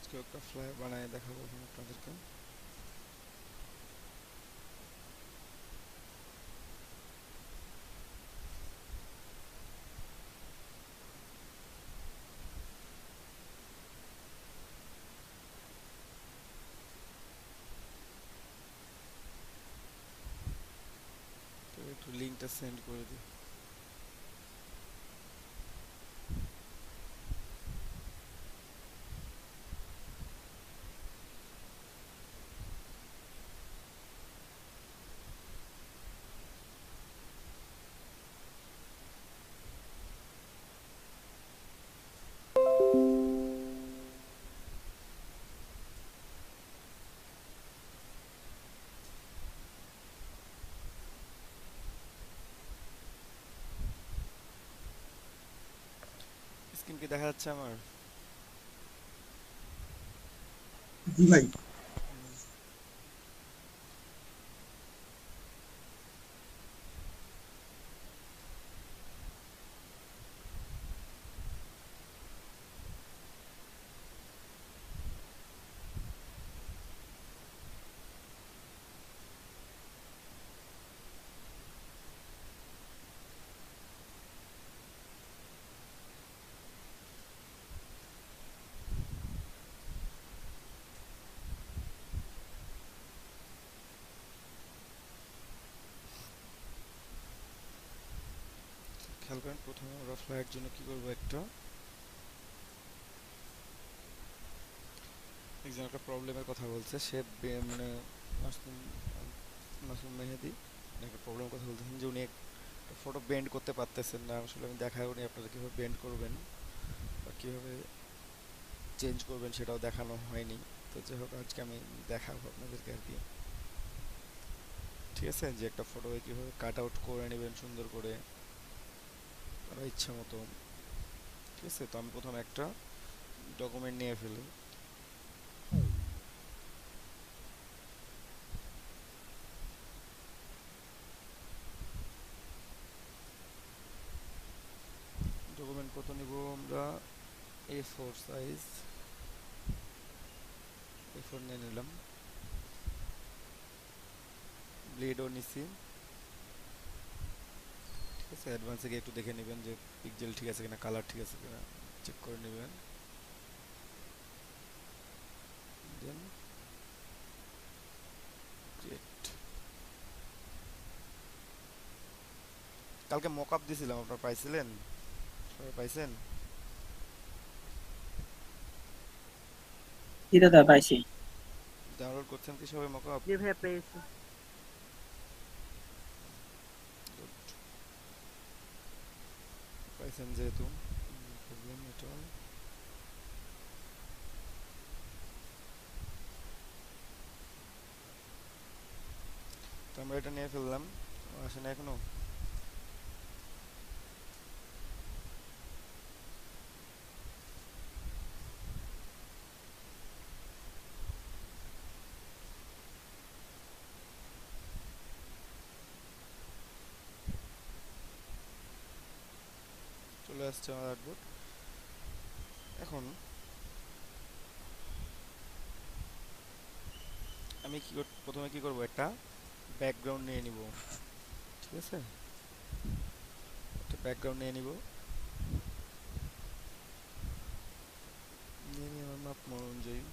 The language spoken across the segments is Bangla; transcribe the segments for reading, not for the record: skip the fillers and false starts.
আজকে একটা ফ্লাই বানায় দেখাবো এখন আপনাদেরকে। তো একটু লিঙ্কটা সেন্ড করে দিই। স্ক্রিন কি দেখা যাচ্ছে আমার? জি ভাই। খেয়াল করেন, প্রথমে আমরা ফ্লাইয়ের জন্য কি করবো, একজন একটা প্রবলেমের কথা বলছে, সে মানে মাসুম মাসুম মেহেদি একটা প্রবলেমের কথা বলতেছেন যে উনি একটা ফটো বেন্ড করতে পারতেছেন না। আসলে আমি দেখাও নি আপনারা কীভাবে বেন্ড করবেন বা কীভাবে চেঞ্জ করবেন সেটাও দেখানো হয়নি। তো যাই হোক, আজকে আমি দেখাবো আপনাদেরকে আর কি। ঠিক আছে, যে একটা ফটো কীভাবে কাট আউট করে নেবেন সুন্দর করে আপনার ইচ্ছা মতো। ঠিক আছে, তো আমি প্রথমে একটা ডকুমেন্ট নিয়ে ফেলি। ডকুমেন্ট কত নিব আমরা? A4 সাইজ, A4 নিয়ে নিলাম। ব্লেডও নিছি। ঠিক আছে, অ্যাডভান্সে গিয়ে একটু দেখে নেবেন যে পিক্সেল ঠিক আছে কিনা, কালার ঠিক আছে কিনা চেক করে নেবেন। দেন ক্রিয়েট। কালকে মক আপ দিয়েছিলাম, আপনারা পাইছিলেন? সবাই পাইছেন? জি দাদা পাইছি। ডাউনলোড করছেন কি সবাই মক আপ? জি ভাইয়া পেয়েছি। পাইছেন যেহেতু, প্রবলেম এটা। তো আমরা এটা নিয়ে ফেললাম। আসে না এখনো? চলে আসছে আমার আর্টবোর্ড। এখন আমি প্রথমে কি করব, একটা ব্যাকগ্রাউন্ড নিয়ে নিব। ঠিক আছে, একটা ব্যাকগ্রাউন্ড নিয়ে নিব। নিয়ে নিয়ে আমার মাপ অনুযায়ী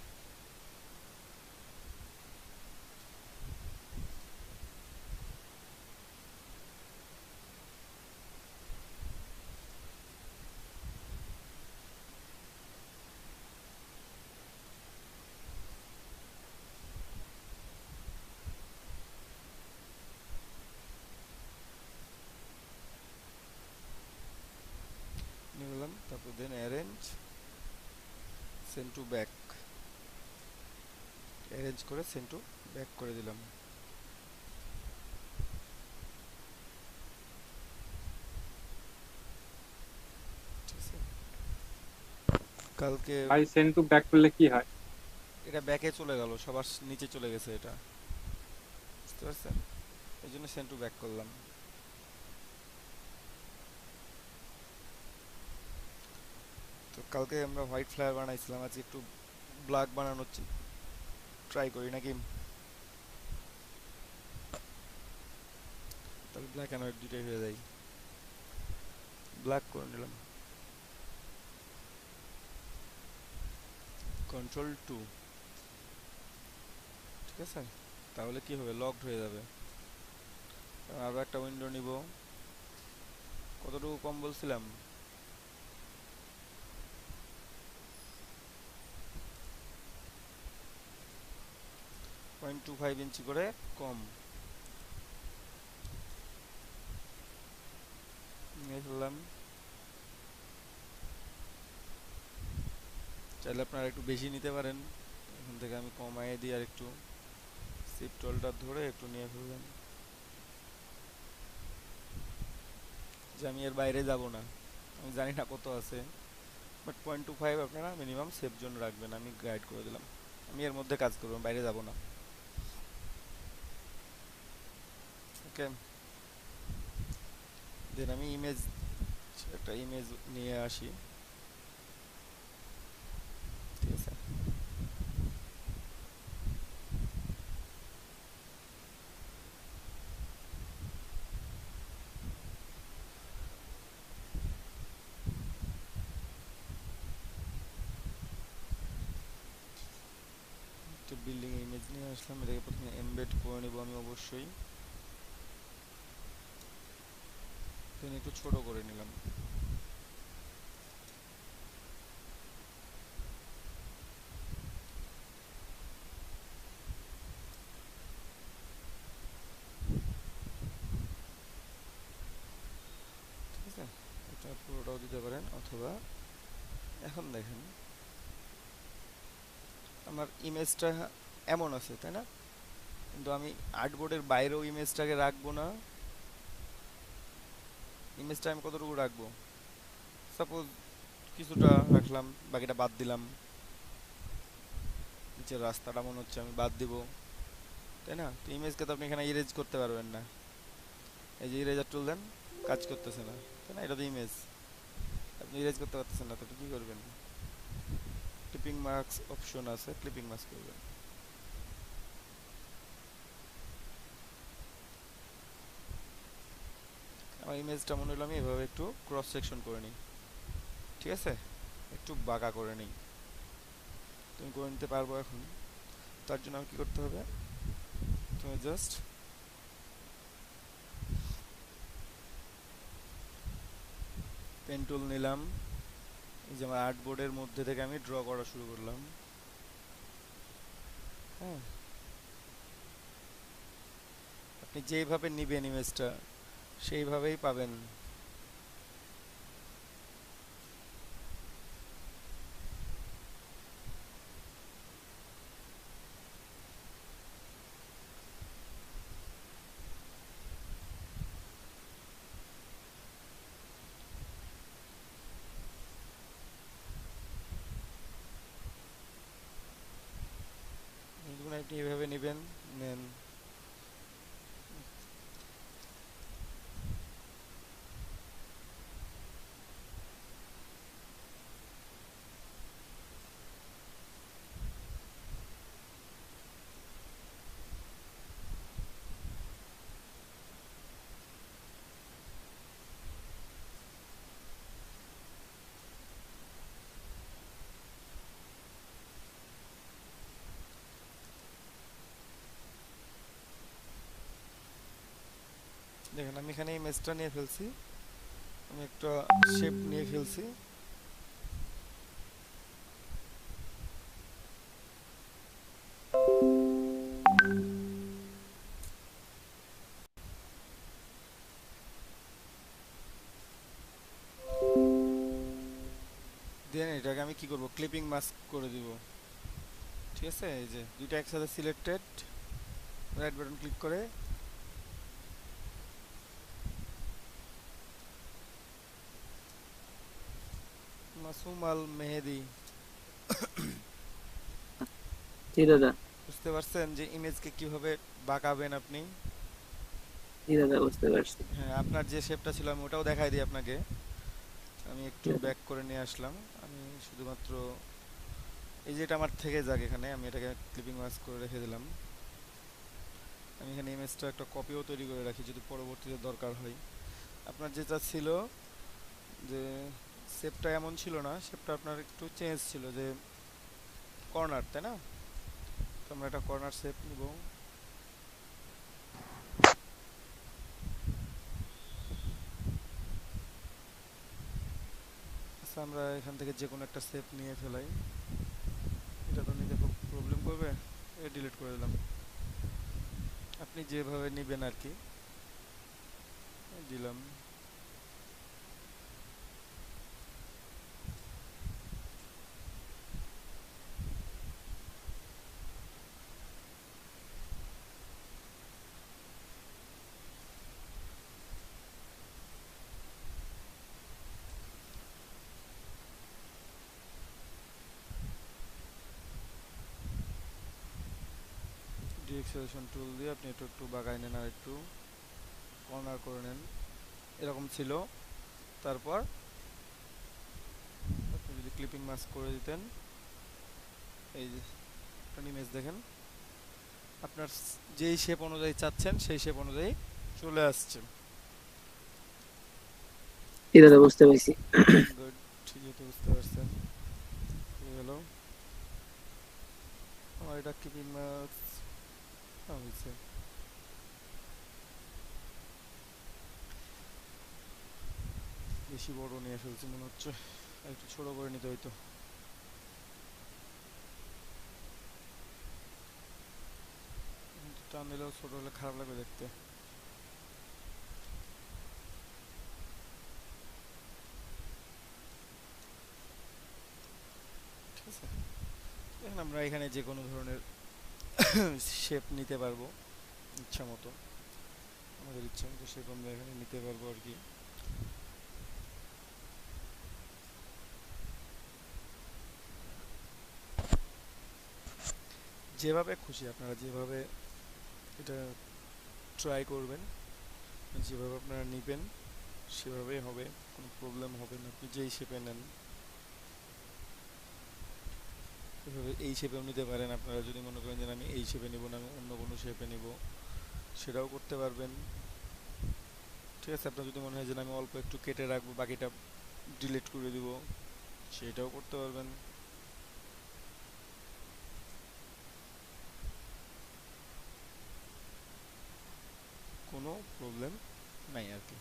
নিয়ে নিলাম। তারপর then arrange, send to back. Arrange করে সেন্ড টু ব্যাক করে দিলাম। ঠিক আছে, কালকে ভাই সেন্ড টু ব্যাক করলে কি হয়? এটা ব্যাকে চলে গেল, সবার নিচে চলে গেছে এটা, বুঝতে পারছেন? এই জন্য সেন্ড টু ব্যাক করলাম। তো কালকে আমরা হোয়াইট ফ্লায়ার বানাইছিলাম, আজকে একটু ব্ল্যাক বানানোর ট্রাই করি নাকি? তাহলে ব্ল্যাক অ্যান্ড হোয়াইট দুইটাই হয়ে যায়। ব্ল্যাক করে নিলাম, Ctrl+2। ঠিক আছে, তাহলে কি হবে, লকড হয়ে যাবে। আরো একটা উইন্ডো নিব। কতটুকু কম বলছিলাম? 0.25 ইঞ্চি করে কম নিয়ে ফেললাম। চাইলে আপনারা একটু বেশি নিতে পারেন, এখান থেকে আমি কমায় দিই আর একটু শিফট হোল্ডার ধরে একটু নিয়ে ফেললাম, যে আমি এর বাইরে যাব না। আমি জানি না কত আছে, বাট 0.25 আপনারা মিনিমাম সেফ জোন রাখবেন, আমি গাইড করে দিলাম। আমি এর মধ্যে কাজ করব, বাইরে যাব না। ওকে, দেন আমি একটা ইমেজ নিয়ে আসি। ঠিক আছে, একটা বিল্ডিং ইমেজ নিয়ে আসলাম, এটাকে প্রথমে এমবেড করে নেব আমি অবশ্যই। দেন একটু ছোট করে নিলাম। ঠিক আছে, এটা পুরোটাও দিতে পারেন, অথবা এখন দেখেন আমার ইমেজটা এমন আছে, তাই না? কিন্তু আমি আর্টবোর্ডের বাইরেও ইমেজটাকে রাখবো না। ইমেজটা আমি কতটুকু রাখবো? সাপোজ কিছুটা রাখলাম, বাকিটা বাদ দিলাম। নিচের রাস্তাটা মনে হচ্ছে আমি বাদ দিব, তাই না? তো ইমেজকে তো আপনি এখানে ইরেজ করতে পারবেন না। এই যে ইরেজার টুল দেন, কাজ করতেছে না, তাই না? এটা তো ইমেজ, আপনি ইরেজ করতে পারতেছেন না, তো কি করবেন? ক্লিপিং মার্কস অপশন আছে, ক্লিপিং মার্কস করবেন। আমার ইমেজটা মনে হলো আমি এভাবে একটু ক্রস সেকশন করে নিই। ঠিক আছে, একটু বাঁকা করে নিই। তুমি করে নিতে পারবো এখন। তার জন্য আমার কি করতে হবে? তুমি জাস্ট পেন টুল নিলাম, এই যে আমার আর্টবোর্ডের মধ্যে থেকে আমি ড্র করা শুরু করলাম। হ্যাঁ, আপনি যেইভাবে নিবেন ইমেজটা সেইভাবেই পাবেন। এগুলো আপনি এইভাবে নেবেন, নেন। দেখেন আমি এখানে ইমেজটা নিয়ে ফেলছি, আমি একটা শেপ নিয়ে ফেলছি। দেন এটাকে আমি কি করব, ক্লিপিং মাস্ক করে দিব। ঠিক আছে, এই যে দুইটা একসাথে সিলেক্টেড, রাইট বাটন ক্লিক করে মাসুম আল মেহেদি। জি দাদা। বুঝতে পারছেন যে ইমেজকে কিভাবে বাঁকাবেন আপনি? জি দাদা, বুঝতে পারছি। হ্যাঁ, আপনার যে শেপটা ছিল আমি ওটাও দেখাই দিই আপনাকে। আমি একটু জি দাদা। ব্যাক করে নিয়ে আসলাম, আমি শুধুমাত্র এই যে এটা আমার থেকে যাক, এখানে আমি এটাকে ক্লিপিং মাস্ক করে রেখে দিলাম। আমি এখানে ইমেজটা একটা কপিও তৈরি করে রাখি যদি পরবর্তীতে দরকার হয়। আপনার যেটা ছিল যে শেপটা এমন ছিল না, শেপটা আপনার একটু চেঞ্জ ছিল, যে কর্নার, তাই না? তো আমরা একটা কর্নার শেপ নিব। আচ্ছা, আমরা এখান থেকে যে কোনো একটা শেপ নিয়ে ফেলাই। এটা তো নিতে খুব প্রবলেম করবে, এটা ডিলিট করে দিলাম। আপনি যেভাবে নেবেন আর কি, দিলাম। ডিএক্সেলেশন টুল দিয়ে আপনি একটু একটু বাগাই নেন, আর একটু কর্নার করে নেন। এরকম ছিল। তারপর আপনি যদি ক্লিপিং মাস্ক করে দিতেন, এই যে একটা ইমেজ দেখেন, আপনার যেই শেপ অনুযায়ী চাচ্ছেন সেই শেপ অনুযায়ী চলে আসছে। জি দাদা, বুঝতে পারছি। গুড, যেহেতু বুঝতে পারছেন। হ্যালো, আমার এটা ক্লিপিং মাস্ক হয়েছে। বেশি বড় নিয়ে ফেলছি মনে হচ্ছে, আর একটু ছোট করে নিতে হইতো। টান দিলেও ছোট হলে খারাপ লাগবে দেখতে। ঠিক আছে, এখন আমরা এখানে যে কোনো ধরনের শেপ নিতে পারবো ইচ্ছা মতো। আমাদের ইচ্ছা মতো শেপ আমরা এখানে নিতে পারবো আর কি। যেভাবে খুশি আপনারা যেভাবে এটা ট্রাই করবেন, যেভাবে আপনারা নেবেন সেভাবেই হবে, কোনো প্রবলেম হবে না। আপনি যেই শেপে নেন এভাবে এই শেপেও নিতে পারেন। আপনারা যদি মনে করেন যে আমি এই শেপে নিব না, আমি অন্য কোনো শেপে নিব, সেটাও করতে পারবেন। ঠিক আছে, আপনার যদি মনে হয় যে আমি অল্প একটু কেটে রাখবো, বাকিটা ডিলিট করে দিব, সেটাও করতে পারবেন। কোনো প্রবলেম নাই আর কি,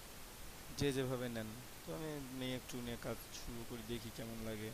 যে যেভাবে নেন। তো আমি নিয়ে একটু নিয়ে কাজ শুরু করি, দেখি কেমন লাগে।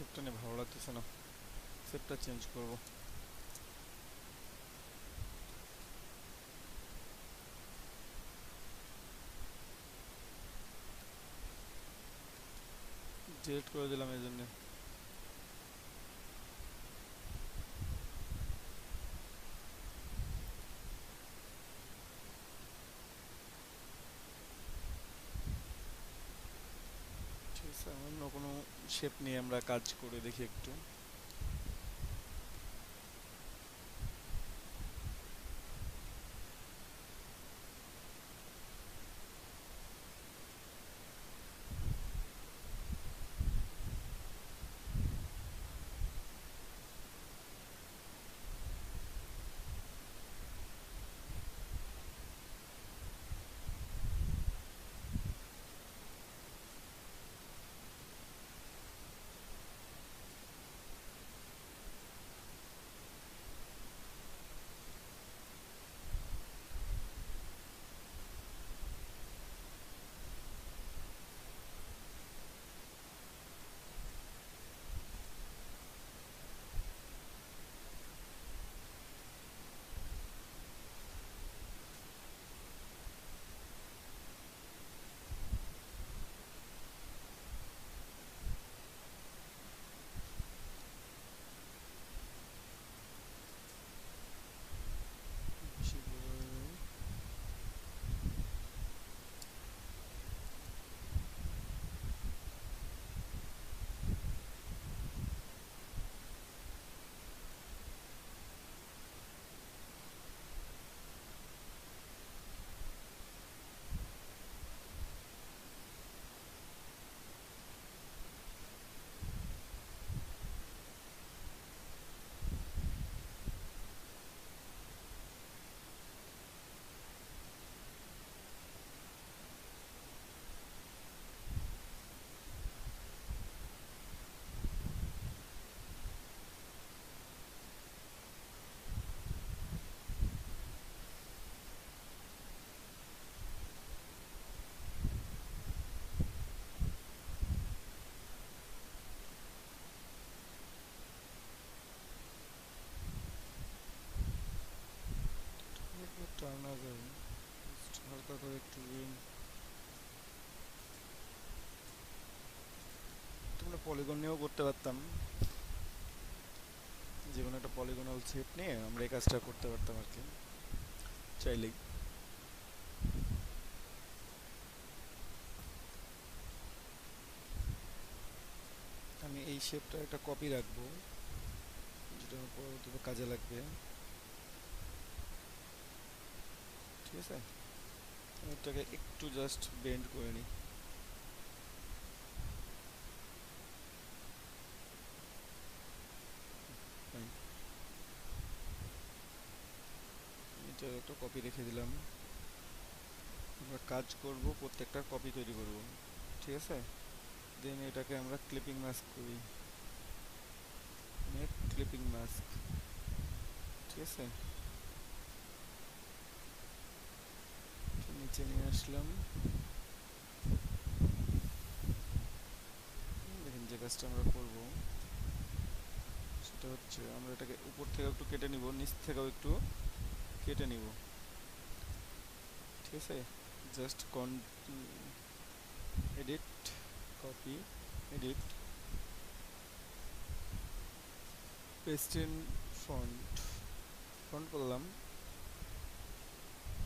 শেপটা নিয়ে ভালো লাগতেছে না, শেপটা চেঞ্জ করব। ডিলিট করে দিলাম এই জন্য। ঠিক আছে, অন্য কোনো শেপ নিয়ে আমরা কাজ করে দেখি একটু। বেশি করে টানা যায়, just হালকা করে একটু তোমরা পলিগন নিয়েও করতে পারতাম, যে কোনো একটা পলিগনাল শেপ নিয়ে আমরা এই কাজটা করতে পারতাম আর কি, চাইলেই। আমি এই শেপটা একটা কপি রাখবো, যেটা আমার পরবর্তীতে কাজে লাগবে। ঠিক আছে, আমি এটাকে একটু জাস্ট বেন্ড করে নিই। Fine. এটা একটা কপি রেখে দিলাম। আমরা কাজ করব, প্রত্যেকটা কপি তৈরি করব, ঠিক আছে। দেন এটাকে আমরা ক্লিপিং মাস্ক করি, মেক ক্লিপিং মাস্ক, ঠিক আছে। তো নিচে নিয়ে আসলাম, দেখেন যে কাজটা আমরা করব সেটা হচ্ছে আমরা এটাকে উপর থেকে একটু কেটে নিব, নিচ থেকেও একটু কেটে নিব, ঠিক আছে। Just edit, copy, edit, paste in font, font করলাম,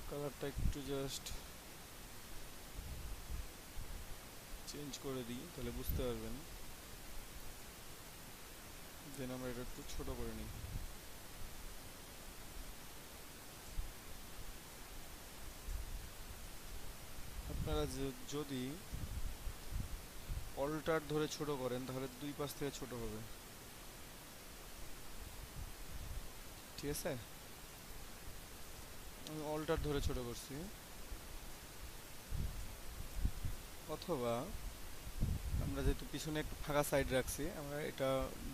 কালারটা একটু জাস্ট চেঞ্জ করে দিই, তাহলে বুঝতে পারবেন। দেন আমরা এটা একটু ছোট করে নিই। আপনারা যদি অল্টার ধরে ছোট করেন তাহলে দুই পাশ থেকে ছোট হবে, ঠিক আছে। আমি অল্টার ধরে ছোট করছি, অথবা আমরা যেহেতু পিছনে একটু ফাঁকা সাইড রাখছি, আমরা এটা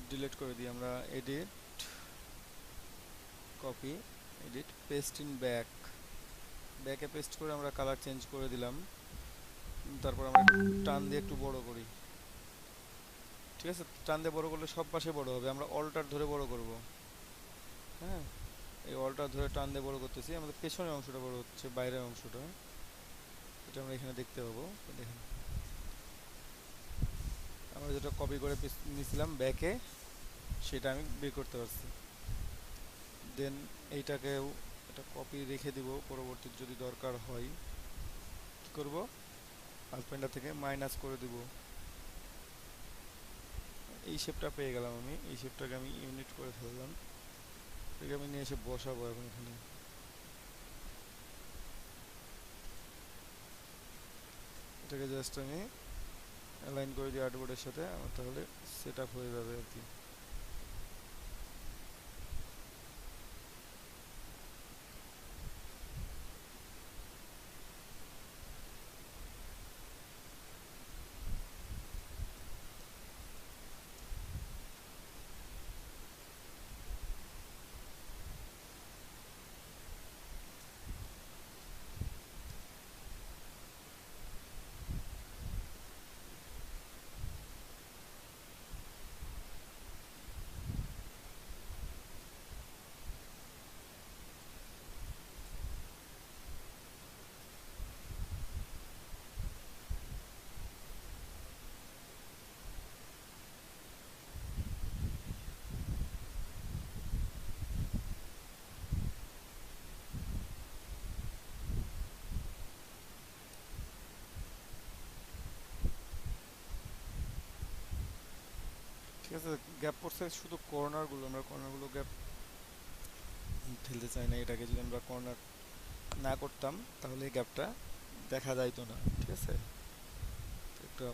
ডিলিট করে দিই। আমরা edit, copy, edit, paste in back, ব্যাকে পেস্ট করে আমরা কালার চেঞ্জ করে দিলাম। তারপর আমরা একটু টান দিয়ে একটু বড় করি, ঠিক আছে, টান দিয়ে বড় করলে সব পাশে বড় হবে, আমরা অল্টার ধরে বড় করব। হ্যাঁ, এই অল্টার ধরে টান দিয়ে বড় করতেছি, আমাদের পেছনের অংশটা বড় হচ্ছে, বাইরের অংশটা এটা আমরা এখানে দেখতে পাবো। দেখেন আমরা যেটা কপি করে নিয়েছিলাম ব্যাকে, সেটা আমি বের করতে পারছি। দেন এইটাকেও এটা কপি রেখে দিব, পরবর্তী যদি দরকার হয় কি করব, হাজব্যান্ডার থেকে মাইনাস করে দিব। এই শেপটা পেয়ে গেলাম আমি, এই শেপটাকে আমি ইউনিট করে ফেললাম, এটাকে আমি নিয়ে এসে বসাবো এখন এখানে। এটাকে জাস্ট আমি অ্যালাইন করে দিই আর্টবোর্ডের সাথে, আমার তাহলে সেট আপ হয়ে যাবে আর কি। ঠিক আছে, গ্যাপ পড়ছে শুধু কর্নারগুলো, আমরা কর্নারগুলো গ্যাপ ঠেলতে চাই না। এটাকে যদি আমরা কর্নার না করতাম তাহলে এই গ্যাপটা দেখা যাইতো না। ঠিক আছে, একটা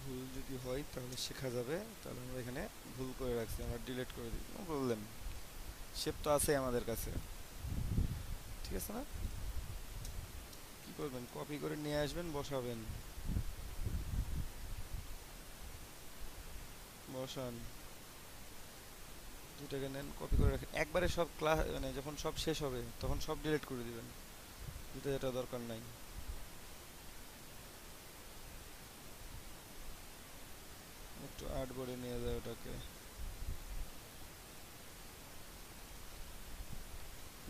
ভুল যদি হয় তাহলে শেখা যাবে। তাহলে আমরা এখানে ভুল করে রাখছি, আমরা ডিলিট করে দিই, বললেন শেপ তো আছে আমাদের কাছে। ঠিক আছে না, কি করবেন, কপি করে নিয়ে আসবেন, বসাবেন, বসান, দুটাকে নেন, কপি করে রাখেন, একবারে সব ক্লাস মানে যখন সব শেষ হবে তখন সব ডিলিট করে দিবেন, যেটা দরকার নাই। একটু আর্টবোর্ডে নিয়ে যায় ওটাকে,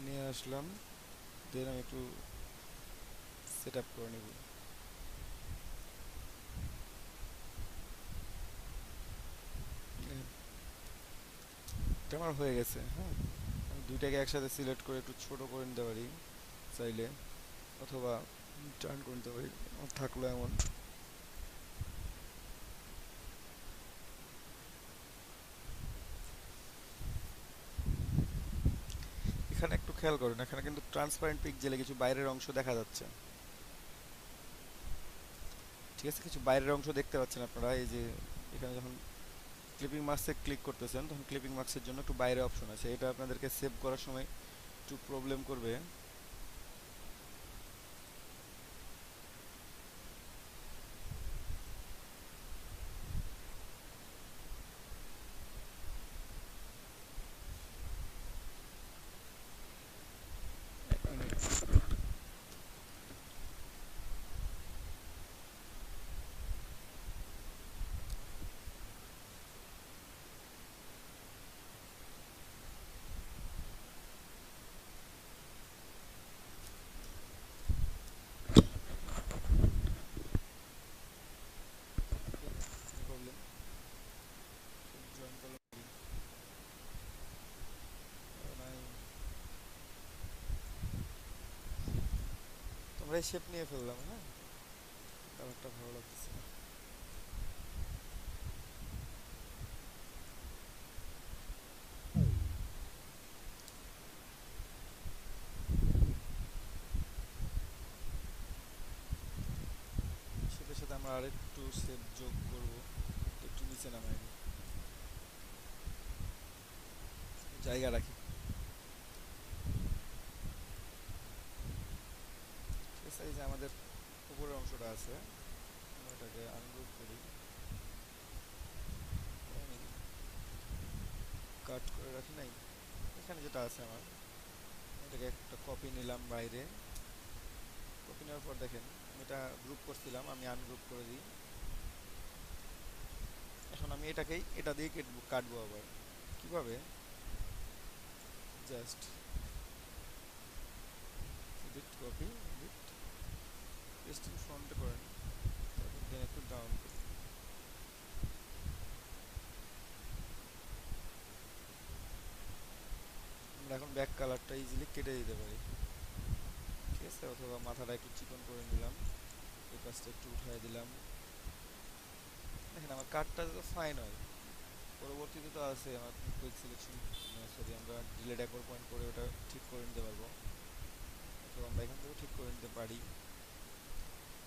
নিয়ে আসলাম, দেন আমি একটু সেট আপ করে নেব। এটা আমার হয়ে গেছে। হ্যাঁ, আমি দুইটাকে একসাথে সিলেক্ট করে একটু ছোট করে নিতে পারি চাইলে, অথবা টার্ন করে নিতে পারি, আমার থাকলো এমন। এখানে একটু খেয়াল করেন, এখানে কিন্তু ট্রান্সপারেন্ট পিক্সেলে কিছু বাইরের অংশ দেখা যাচ্ছে। ঠিক আছে, কিছু বাইরের অংশ দেখতে পাচ্ছেন আপনারা, এই যে এখানে যখন ক্লিপিং মার্কসে ক্লিক করতেছেন তখন ক্লিপিং মার্কসের জন্য একটু বাইরে অপশন আছে, এটা আপনাদেরকে সেভ করার সময় একটু প্রবলেম করবে। এক মিনিট। প্রবলেম, জয়েন করলাম নাই, তোমরা শেপ নিয়ে ফেললাম। হ্যাঁ, কালারটা ভালো লাগতেছে না। সাথে সাথে আমরা আরেকটু শেপ যোগ করব, একটু নিচে নামাই দিই, জায়গা রাখি। ঠিক আছে, এই যে আমাদের উপরের অংশটা আছে, আমরা এটাকে আনগ্রুপ করি, আমি কাট করে রাখি নাই, এখানে যেটা আছে আমার, এটাকে একটা কপি নিলাম বাইরে, কপি নেওয়ার পর দেখেন এটা গ্রুপ করছিলাম, আমি আনগ্রুপ করে দিই। এখন আমি এটা দিয়ে কাটবো আবার কিভাবে, just edit, copy, edit, pasting ফ্রন্টে করেন, তারপর দেন একটু ডাউন করি। আমরা এখন ব্যাক কালারটা ইজিলি কেটে দিতে পারি, ঠিক আছে, অথবা মাথাটা একটু চিকন করে নিলাম, এই পাশটা একটু উঠাই দিলাম। দেখেন আমার কাটটা তো ফাইন হয়। পরবর্তীতে তো আছে আমার কুইক সিলেকশন, সরি, আমরা ডিলে ডেকোর পয়েন্ট করে ওটা ঠিক করে নিতে পারবো, অথবা আমরা এখান থেকেও ঠিক করে নিতে পারি।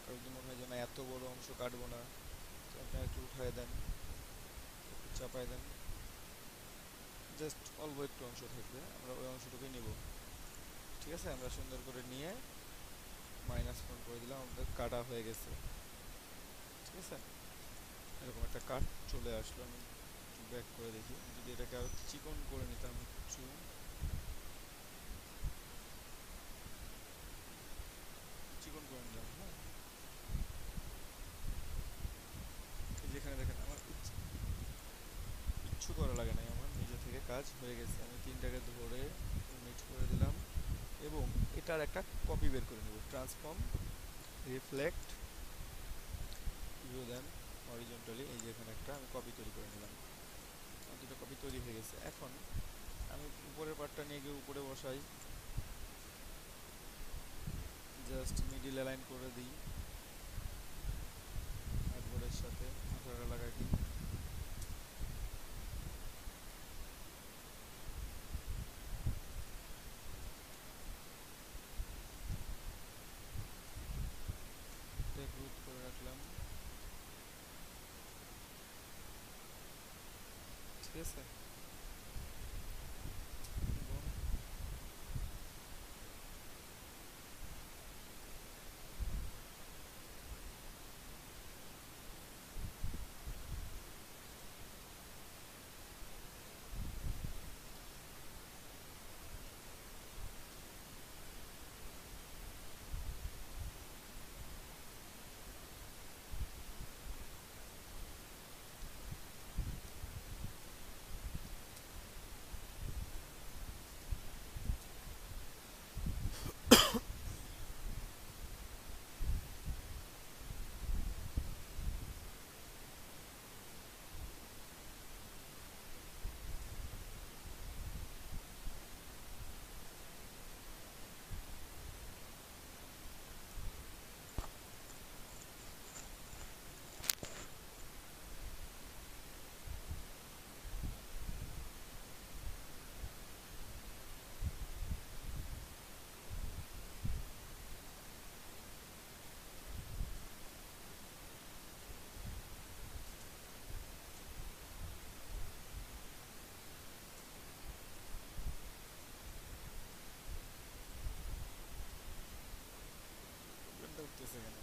আর যদি মনে হয় যে না এত বড় অংশ কাটবো না, তো আপনি একটু উঠায় দেন, একটু চাপায় দেন, জাস্ট অল্প একটু অংশ থাকবে, আমরা ওই অংশটুকুই নিব, ঠিক আছে। আমরা সুন্দর করে নিয়ে মাইনাস ফোন করে দিলাম, আমাদের কাটা হয়ে গেছে, ঠিক আছে। এরকম একটা কাট চলে আসলো। আমি ব্যাক করে দেখি, যদি এটাকে আরো চিকন করে নিতাম একটু, চিকন করে নিলাম, হ্যাঁ। যেখানে দেখেন আমার কিচ্ছু করা লাগে নাই, আমার নিজে থেকে কাজ হয়ে গেছে। আমি তিনটাকে ধরে মিট করে দিলাম এবং এটার একটা কপি বের করে নেব, ট্রান্সফর্ম, রিফ্লেক্ট, ভিউ দেন হরিজন্টালি, এই যে এখানে একটা আমি কপি তৈরি করে নিলাম। আমার দুটো কপি তৈরি হয়ে গেছে। এখন আমি উপরের পার্টটা নিয়ে গিয়ে উপরে বসাই, জাস্ট মিডিল অ্যালাইন করে দিই, হার্ডবোর্ডের সাথে মাথাটা লাগাই দিই, গ্রুপ করে রাখলাম, ঠিক আছে। এবং প্রবলেমটা উঠতেছে কেন?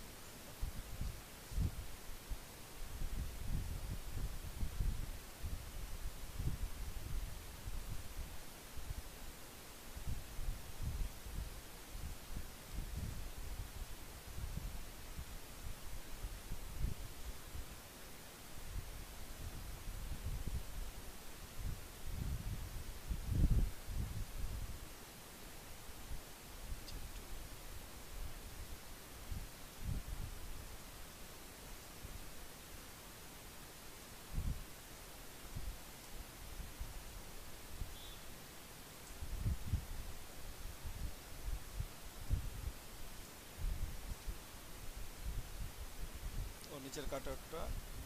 ও নিচের কাটারটা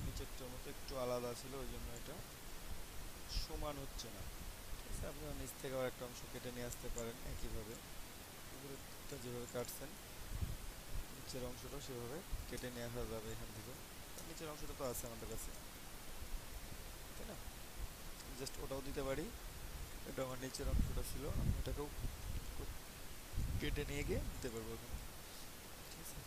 নিচেরটার মতো একটু আলাদা ছিল, ওই জন্য এটা সমান হচ্ছে না, ঠিক আছে। আপনারা নিচ থেকে আবার একটা অংশ কেটে নিয়ে আসতে পারেন একইভাবে, উপরেরটা যেভাবে কাটছেন নিচের অংশটাও সেভাবে কেটে নিয়ে আসা যাবে এখান থেকে। নিচের অংশটা তো আছে আমাদের কাছে, তাই না? জাস্ট ওটাও দিতে পারি, এটা আমার নিচের অংশটা ছিল, আমি ওটাকেও কেটে নিয়ে গিয়ে দিতে পারবো ওখানে, ঠিক আছে।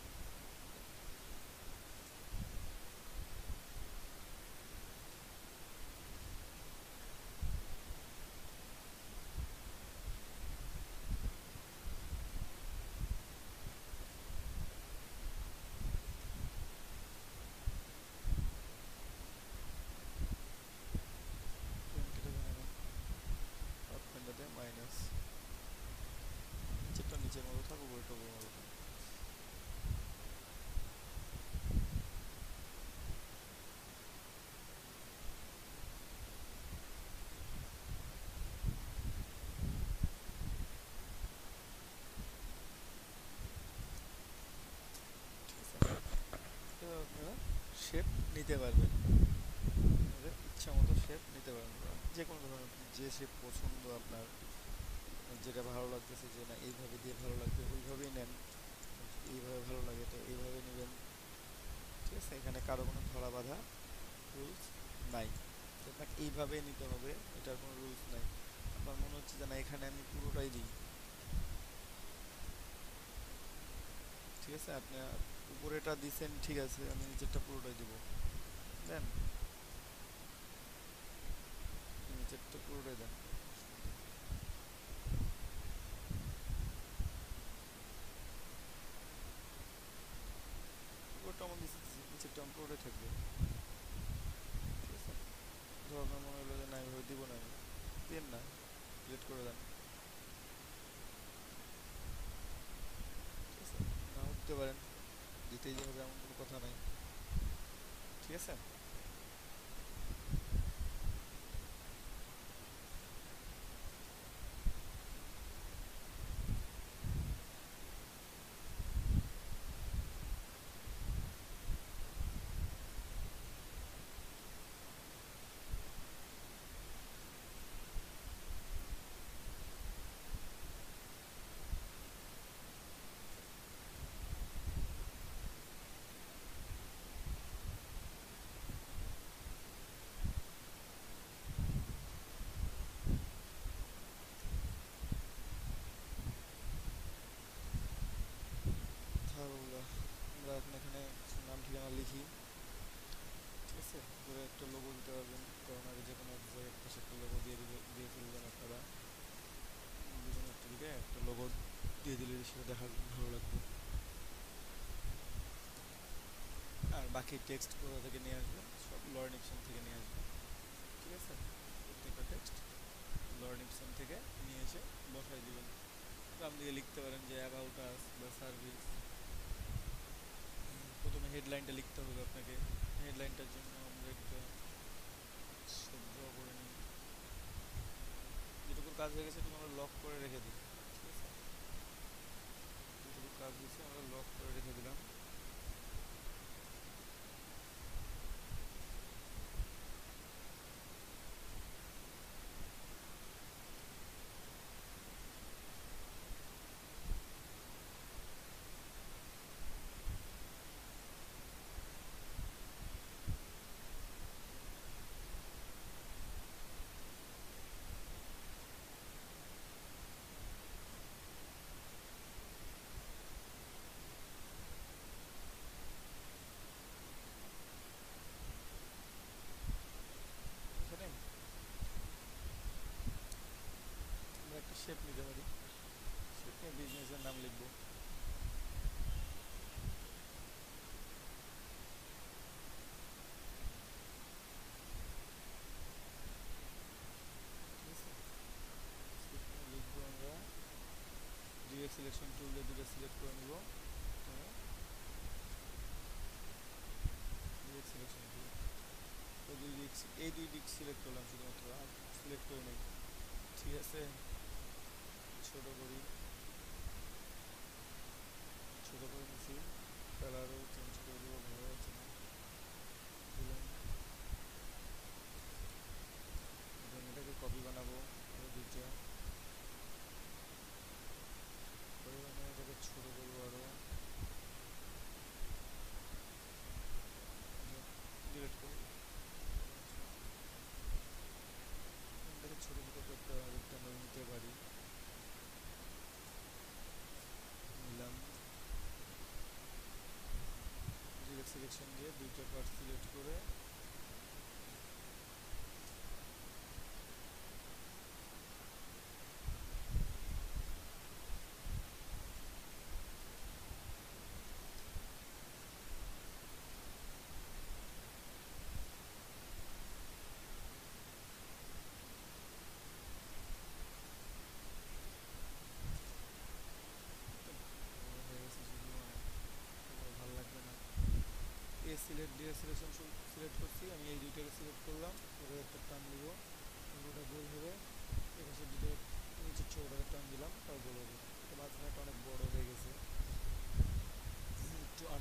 নিচের মতো থাক, উপরেরটা উপরের মতো থাক। ঠিক আছে, এবার আপনারা শেপ নিতে পারবেন, আপনাদের ইচ্ছা মতো শেপ নিতে পারবেন, যে কোনো ধরনের যে শেপ পছন্দ আপনার, যেটা ভালো লাগতেছে যে না এইভাবে দিয়ে ভালো লাগবে ওইভাবেই নেন, এইভাবে ভালো লাগে তো এইভাবে নেবেন। ঠিক আছে, এখানে কারো কোনো ধরা বাঁধা রুলস নাই যে আপনাকে এইভাবেই নিতে হবে, এটার কোনো রুলস নাই। আপনার মনে হচ্ছে যে না এখানে আমি পুরোটাই দিই, ঠিক আছে, আপনি উপরেটা দিছেন ঠিক আছে, আমি নিচেরটা পুরোটাই দিব, দেন নিচেরটা পুরোটাই দেন। উপরটা আমার দিচ্ছি, নিচেরটা আমার পুরোটাই থাকবে। ঠিক আছে, ধর আপনার মনে হলো যে না এভাবে দিব না, আমি দেন না, ডিলিট করে দেন। ঠিক আছে, নাও দিতে পারেন, দিতেই হবে এমন কোনো কথা নাই। ঠিক আছে, তাহলে আমরা এখন এখানে নাম ঠিকানা লিখি। ঠিক আছে, করে একটা লোগো দিতে পারবেন, কারণ আগে যে কোনো এক জায়গায় পাশে একটা লোগো দিয়ে ফেলবেন আপনারা, যে কোনো একটা দিকে একটা লোগো দিয়ে দিলে সেটা দেখার ভালো লাগবে। আর বাকি টেক্সট কোথা থেকে নিয়ে আসবেন, সব লর্ড ইপসন থেকে নিয়ে আসবেন। ঠিক আছে, প্রত্যেকটা টেক্সট লর্ড ইপসন থেকে নিয়ে এসে বসাই দিবেন। নাম দিয়ে লিখতে পারেন যে অ্যাবাউট আস বা সার্ভিস। প্রথমে হেডলাইনটা লিখতে হবে আপনাকে, হেডলাইনটার জন্য আমরা একটা ড্র করে নিই, যেটুকু কাজ হয়ে গেছে এটুকু আমরা লক করে রেখে দিই। ঠিক আছে, যেটুকু কাজ হয়েছে আমরা লক করে রেখে দিলাম। এখানে আমরা একটা শেপ নিতে পারি, শেপ নিয়ে বিজনেসের নাম লিখবো। ঠিক আছে, শেপ নিয়ে লিখবো আমরা, ডিরেক্ট সিলেকশন টুল দিয়ে দুটো সিলেক্ট করে নিব। ডিরেক্ট সিলেকশন টুল, তো এই দুই দিক সিলেক্ট করলাম শুধুমাত্র, আর সিলেক্ট করে নেই। ঠিক আছে, ছোট করি, ছোট করে নিছি, কালারও চেঞ্জ করে দেবো, ভালো আছে না দিলাম। দেন এটাকে কপি বানাবো, আরও দুইটা কপি বানিয়ে এটাকে ছোট করবো আরও, ডিলিট করবো। এটাকে ছোট ছোট করতে আরেকটা আমরা নিতে পারি, নিলাম।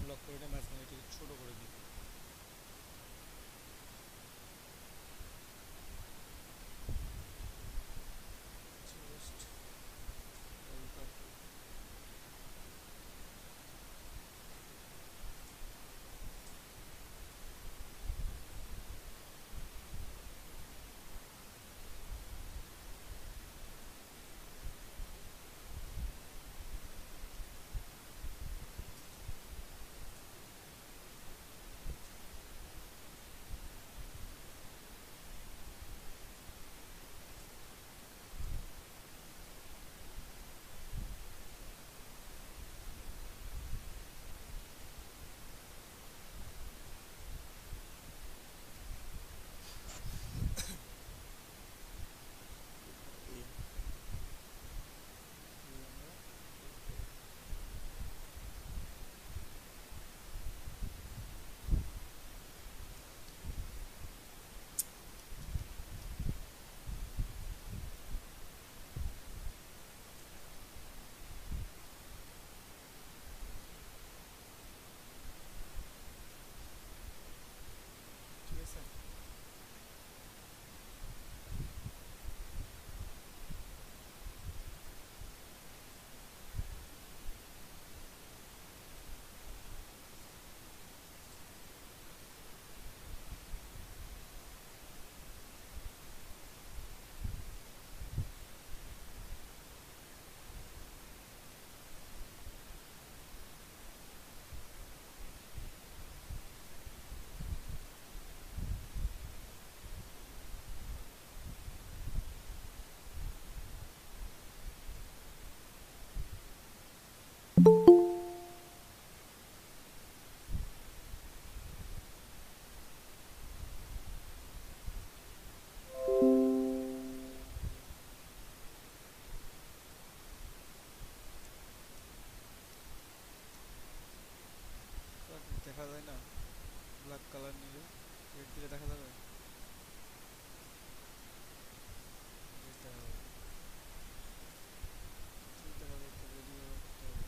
লক করে নিয়ে মাঝখানে এটাকে ছোট করে দিই। Just welcome. এই আমরা ঠিক আছে। দেখা যায় না, ব্ল্যাক কালার নিলে রেড দিলে দেখা যাবে। red দেখা যাবে। ঠিক দেখা যাবে, একটা রেডি করতে হবে।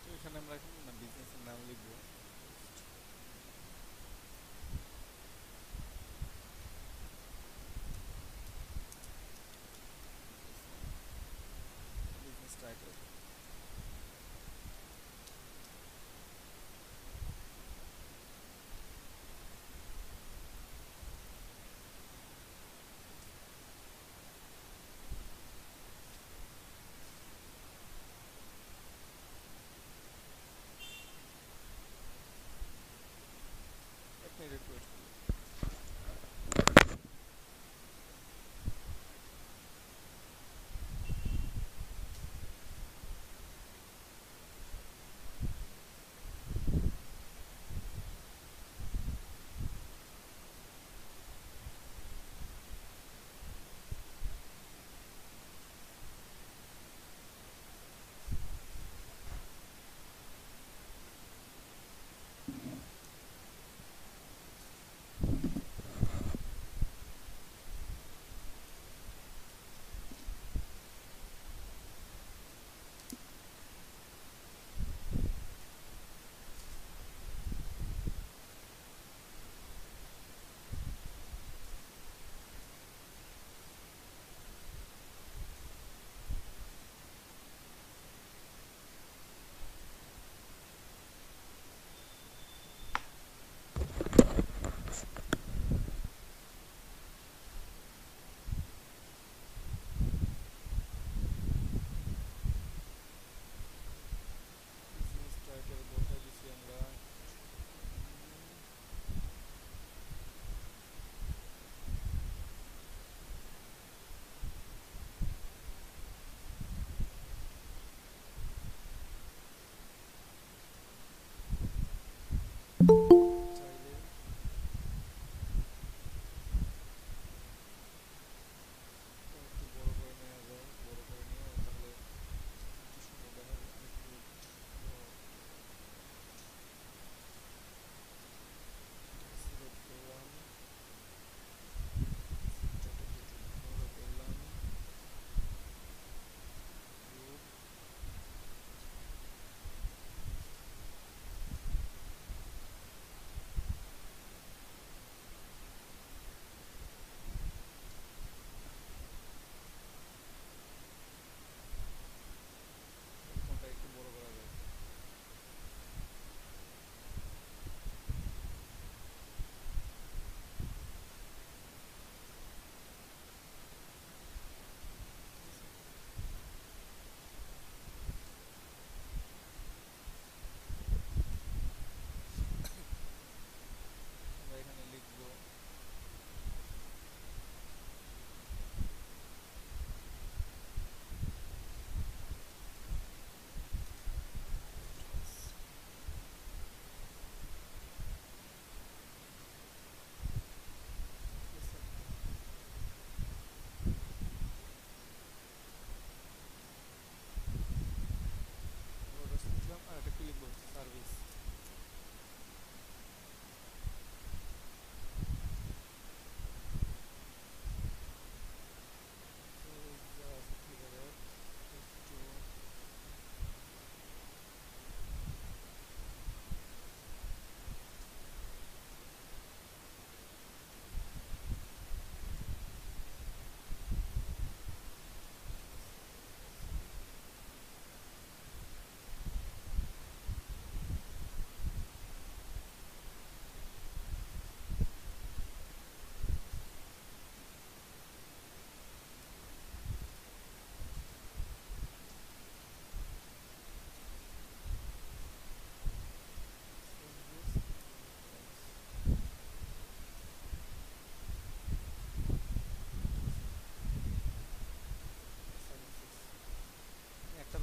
তো এখানে আমরা এখন না বিজনেসের নাম লিখবো। বিজনেস টাইটেল এক মিনিট ওয়েট করুন।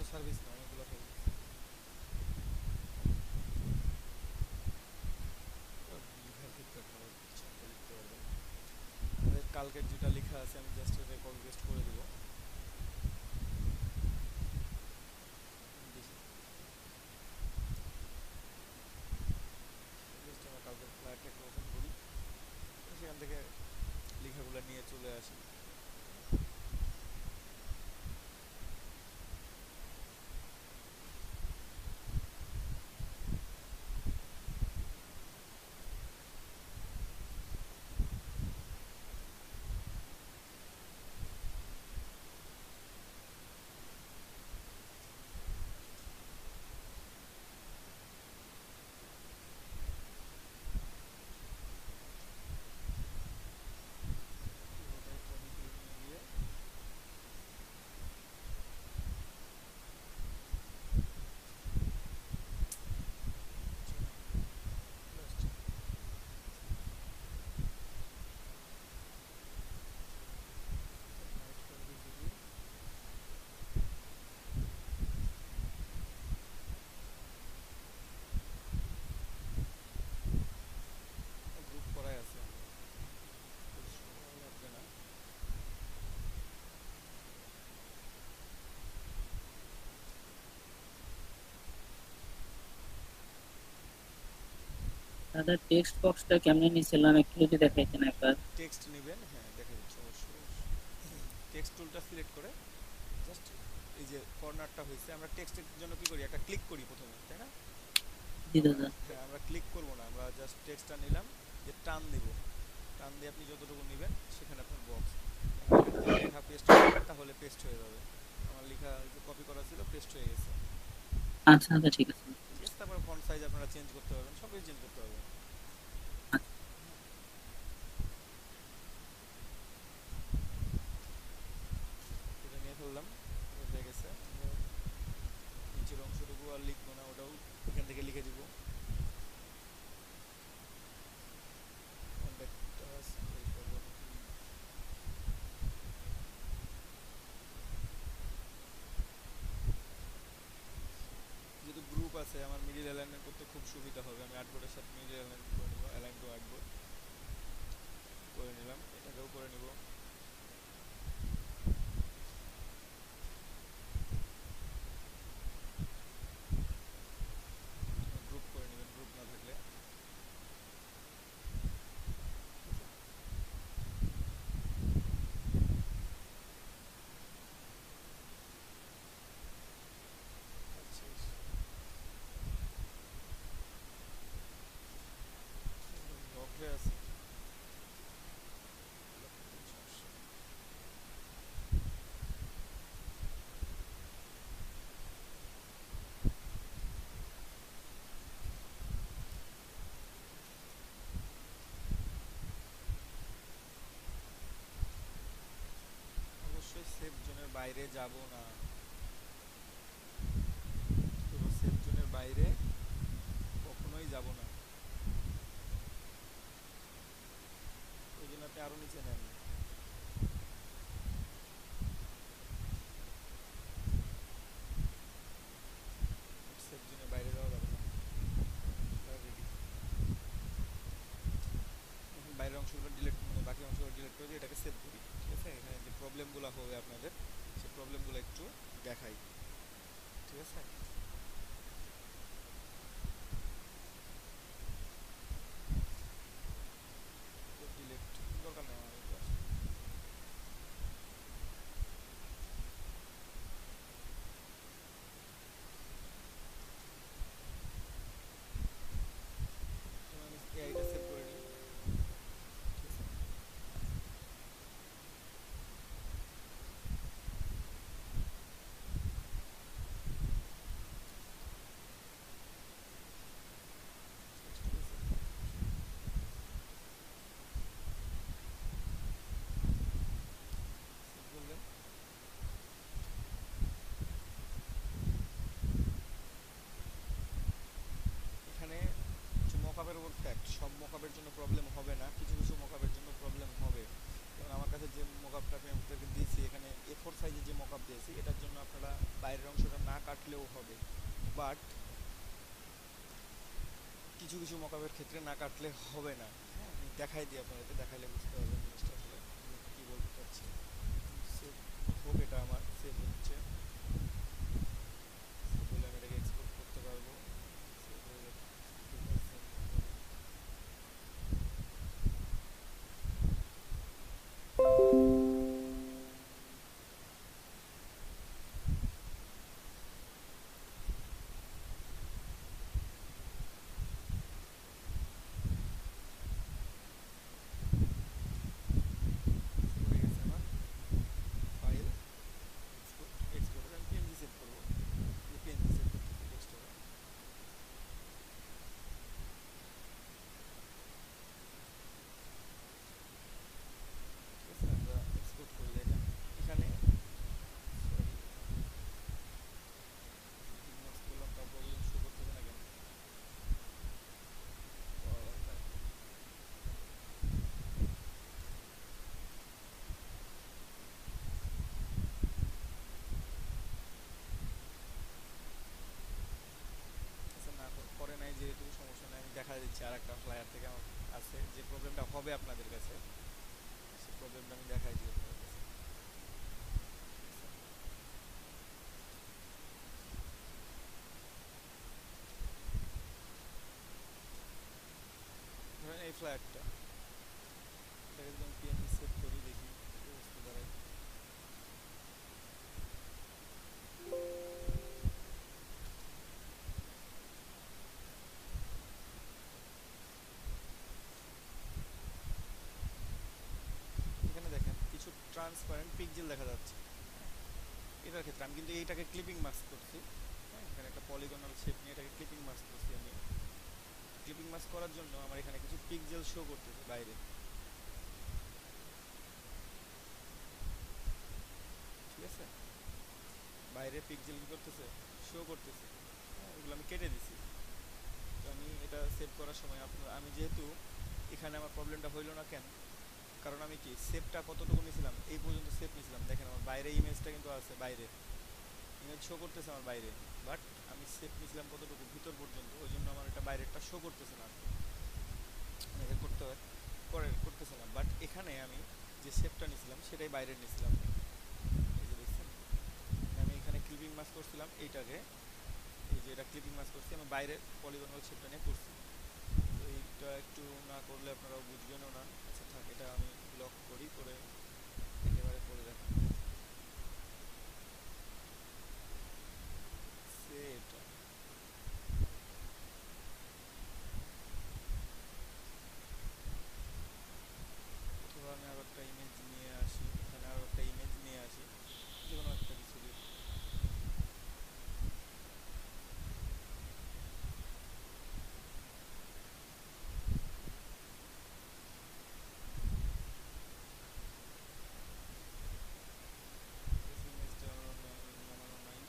সার্ভিস না, অনেকগুলো সার্ভিস। লেখার ক্ষেত্রে আপনারা কিছু একটা লিখতে পারবেন। কালকের যেটা লেখা আছে আমি জাস্ট এটা কপি পেস্ট করে দিব। জাস্ট আমরা কালকের ফ্লায়ারটা একটু ওপেন করি, সেখান থেকে লেখাগুলো নিয়ে চলে আসি। পুরোটাই কপি করে নিয়ে গিয়ে জাস্ট হাইড করে দিই। গ্রুপ করাই আছে, সময় লাগবে না। দাদা টেক্সট বক্সটা কেমনে নিছিলাম একটু যদি দেখাইতেন একবার। টেক্সট নেবেন, হ্যাঁ দেখা যাচ্ছে অবশ্যই। টেক্সট টুলটা সিলেক্ট করে জাস্ট এই যে কর্নারটা হয়েছে, আমরা টেক্সটের জন্য কি করি, একটা ক্লিক করি প্রথমে, তাই না? জি আমরা, দাদা। হ্যাঁ আমরা ক্লিক করব না, আমরা জাস্ট টেক্সটটা নিলাম, যে টান দিব, টান দিয়ে আপনি যতটুকু নেবেন সেখানে আপনার বক্স, এখানে যদি লেখা পেস্ট করেন তাহলে পেস্ট হয়ে যাবে। আমার লেখা যে কপি করা ছিল পেস্ট হয়ে গেছে। আচ্ছা দাদা ঠিক আছে। ঠিক আছে, তারপরে ফন্ট সাইজ আপনারা চেঞ্জ করতে পারবেন, সব কিছু চেঞ্জ করতে পারবেন। আচ্ছা, এটা নিয়ে ফেললাম, হয়ে গেছে। আমরা নিচের অংশটুকু আর লিখবো না, ওটাও এখান থেকে লিখে দিব। কন্ট্যাক্টটা স্পেল করবো নাকি, যেহেতু গ্রুপ আছে আমার মিডিল অ্যালাইনমেন্ট করতে খুব সুবিধা হবে, আমি আর্টবোর্ডের সাথে মিডিল অ্যালাইনমেন্ট করে নিব, অ্যালাইন টু আর্টবোর্ড করে নিলাম, এটাকেও করে নিব। গ্রুপ করে নেবেন গ্রুপ না থাকলে। আচ্ছা লক হয়ে আছে, সমস্যা। অবশ্যই সেফ জোনের বাইরে যাব না, পুরো সেফ জোনের বাইরে কখনোই যাব না। ওই জন্য আপনি আরো নিচে নেন, সেফ জোনের বাইরে যাওয়া যাবে না। রেডি, এখন বাইরের অংশগুলো ডিলিট, মানে বাকি অংশগুলো ডিলিট করে দিয়ে এটাকে সেভ করি। ঠিক আছে, এখানে যে প্রবলেমগুলো হবে আপনাদের সেই প্রবলেমগুলো একটু দেখাই। ঠিক আছে, ডিলিট দরকার নেই আমার এটা। আমি এআইটা সেভ করে নিই। ঠিক আছে, next হয়েছে। সেভ করলেন, এখানে কিছু মকআপের উপর ফ্যাক্ট, সব মকআপের জন্য প্রবলেম হবে না, কিছু কিছু মকআপের জন্য প্রবলেম হবে। যেমন আমার কাছে যে মকআপটা আমি আপনাদেরকে দিয়েছি, এখানে A4 সাইজের যে মকআপ দিয়েছি, এটার জন্য আপনারা বাইরের অংশটা না না কাটলেও হবে, বাট কিছু কিছু মকআপের ক্ষেত্রে না কাটলে হবে না। হ্যাঁ, আমি দেখাই দিই আপনাদেরকে, দেখাইলে বুঝতে পারবেন জিনিসটা আসলে আমি কী বলতে চাচ্ছি। সেভ হোক, এটা আমার সেভ হচ্ছে, সেভ হলে আমি এটাকে এক্সপোর্ট করতে পারবো। সেভ হয়ে যাবে 50%। সেভ হয়ে গেছে আমার ফাইল এক্সপোর্ট। এক্সপোর্টের আমি পিএনজি সেভ করবো, পিএনজি সেভ করতে টেক্সট হবে। ঠিক আছে, আমরা এক্সপোর্ট করি, দেখেন এখানে সরি মাক্স করলাম, তাও প্রবলেম শো করতেছে না কেন? আচ্ছা, না করে নাই যেহেতু সমস্যা নাই, আমি দেখা দিচ্ছি আর একটা ফ্লায়ার থেকে আমার আছে যে প্রবলেমটা হবে আপনাদের কাছে, সেই প্রবলেমটা আমি দেখাই দিই আপনাদের কাছে। ধরেন এই ফ্লায়ারটা, এটাকে যদি আমি পিএনজি সেভ করি, দেখি কি অবস্থা দাঁড়ায়। এখানে দেখেন কিছু ট্রান্সপারেন্ট পিক্সেল দেখা যাচ্ছে। এটার ক্ষেত্রে আমি কিন্তু এইটাকে ক্লিপিং মাস্ক করছি। হ্যাঁ, এখানে একটা পলিগনাল শেপ নিয়ে এটাকে ক্লিপিং মাস্ক করছি আমি। ক্লিপিং মাস্ক করার জন্য আমার এখানে কিছু পিক্সেল শো করতেছে বাইরে। ঠিক আছে, বাইরে পিক্সেল কি করতেছে, শো করতেছে। হ্যাঁ, এগুলো আমি কেটে দিছি। তো আমি এটা সেভ করার সময় আমি যেহেতু এখানে আমার প্রবলেমটা হইলো না কেন, কারণ আমি কি সেভটা কতটুকু নিয়েছিলাম, এই পর্যন্ত সেভ নিয়েছিলাম। দেখেন আমার বাইরে ইমেজটা কিন্তু আছে, বাইরে ইমেজ শো করতেছে আমার বাইরে, বাট আমি সেভ নিয়েছিলাম কতটুকু, ভিতর পর্যন্ত, ওই জন্য আমার এটা বাইরেরটা শো করতেছে না। এটা করতে হয়, করতেছে না, বাট এখানে আমি যে শেপটা নিয়েছিলাম সেটাই বাইরের নিয়েছিলাম। এই যে দেখছেন, আমি এখানে ক্লিপিং মাস্ক করছিলাম এইটাকে, এই যে এটা ক্লিপিং মাস্ক করছি আমি, বাইরে পলিগনাল শেপটা নিয়ে করছি। তো এইটা একটু না করলে আপনারাও বুঝবেনও না। আচ্ছা থাক, এটা আমি ব্লক করি, করে একেবারে করে দেখান এটা। অথবা আমি আরও একটা ইমেজ নিয়ে আসি, এখানে আরও একটা ইমেজ নিয়ে আসি, যে কোনো একটা কিছু দিই। ইমেজটা নামানো নাই।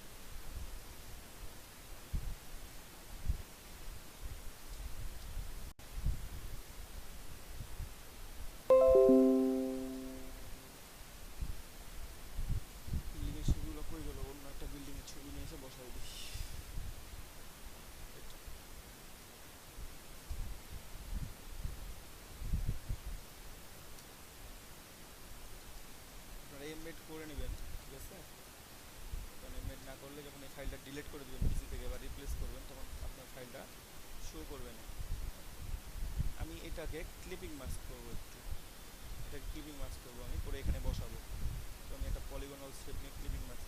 বিল্ডিংয়ের ছবিগুলো কই গেল, অন্য একটা বিল্ডিংয়ের ছবি নিয়ে এসে বসাই দিই। এটা আপনারা এমবেড করে নেবেন, ঠিক আছে? কারণ এমবেড না করলে যখন এই ফাইলটা ডিলিট করে দেবেন পিসি থেকে বা রিপ্লেস করবেন, তখন আপনার ফাইলটা শো করবে না। আমি এটাকে ক্লিপিং মাস্ক করবো একটু, এটাকে ক্লিপিং মাস্ক করবো আমি, করে এখানে বসাবো। তো আমি একটা পলিগনাল শেপ নিয়ে ক্লিপিং মাস্ক,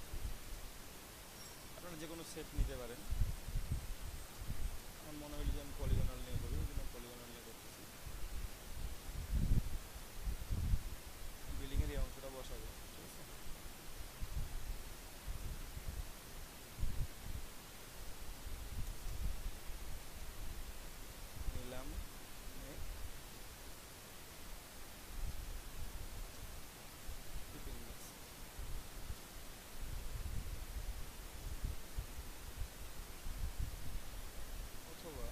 আপনারা যে কোনো শেপ নিতে পারেন। আমার মনে হইলো যে আমি পলিগনাল নিয়ে করি, ওই জন্য পলিগনাল নিয়ে করতেছি। বিল্ডিংয়ের এই অংশটা বসাবো, ঠিক আছে? নিলাম, ক্লিপিং মাস্ক। অথবা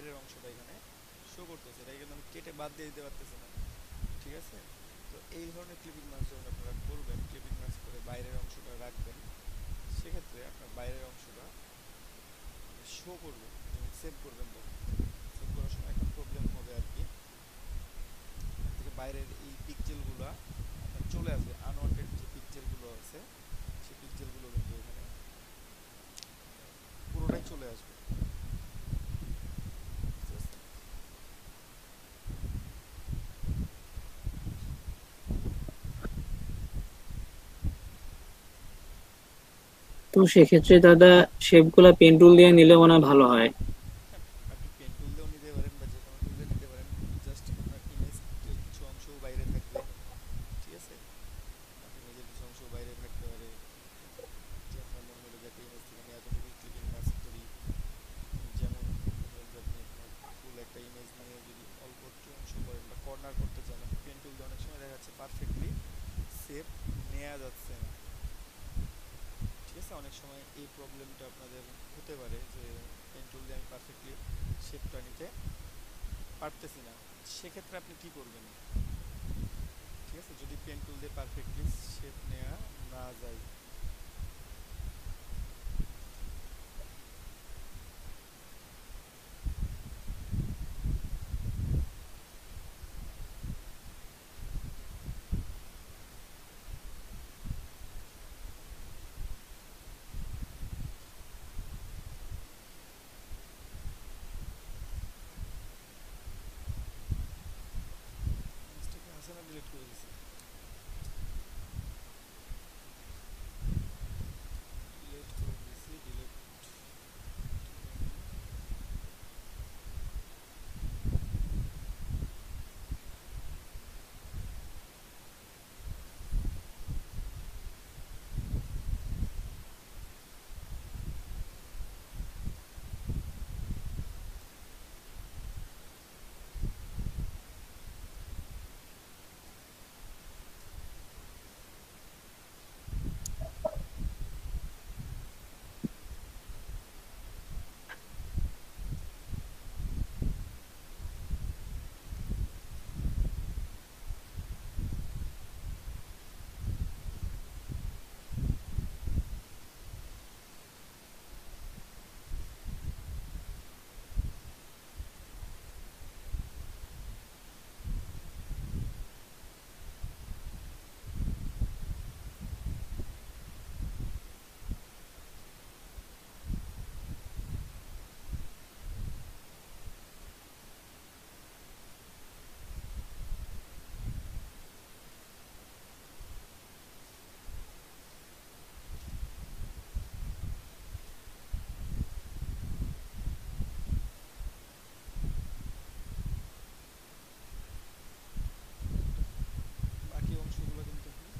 বাইরের অংশটা এখানে শো করতেছে, এটা কিন্তু আমি কেটে বাদ দিয়ে দিতে পারতেছি না। ঠিক আছে, তো এই ধরনের ক্লিপিং মাস্ক যখন আপনারা করবেন, ক্লিপিং মাস্ক করে বাইরের অংশটা রাখবেন, সেক্ষেত্রে আপনার বাইরের অংশটা শো করবে যখন সেভ করবেন, তখন সেভ করার সময় একটা প্রবলেম হবে আর কি, থেকে বাইরের এই পিক্সেলগুলো আপনার চলে আসবে, আনওয়ান্টেড যে পিক্সেলগুলো আছে সেই পিক্সেলগুলো কিন্তু এখানে পুরোটাই চলে আসবে। বুঝতে পারছেন? তো সেক্ষেত্রে দাদা শেপ গুলা পেন টুল দিয়ে নিলে মনে হয় ভালো হয়। হ্যাঁ, আপনি পেন টুল দিয়েও নিতে পারেন বা যে কোনো টুল দিয়ে নিতে পারেন, জাস্ট আপনার ইমেজ কিছু অংশ বাইরে থাকবে। ঠিক আছে, আপনার ইমেজের কিছু অংশ বাইরে থাকতে পারে, যে আপনার মনে হলো যে একটা ইমেজ থেকে আমি এতটুকু ক্লিপিং মাস্ক করি, যেমন ধরেন যে আপনি আপনার ফুল একটা ইমেজ নিয়ে যদি অল্প একটু অংশ করেন বা কর্নার করতে চান, আপনি পেন টুল দিয়ে অনেক সময় দেখা যাচ্ছে পারফেক্টলি শেপ নেওয়া যাচ্ছে না। ঠিক আছে, অনেক সময় এই প্রবলেমটা আপনাদের হতে পারে যে পেন টুল দিয়ে আমি পারফেক্টলি শেপটা নিতে পারতেছি না। সেক্ষেত্রে আপনি কি করবেন? ঠিক আছে, যদি পেন টুল দিয়ে পারফেক্টলি শেপ নেওয়া না যায়, জিনিসটাকে আছে না, ডিলিট করে দিছি, ডিলিট করে দিছি, ডিলিট। বাকি অংশগুলো কিন্তু একটু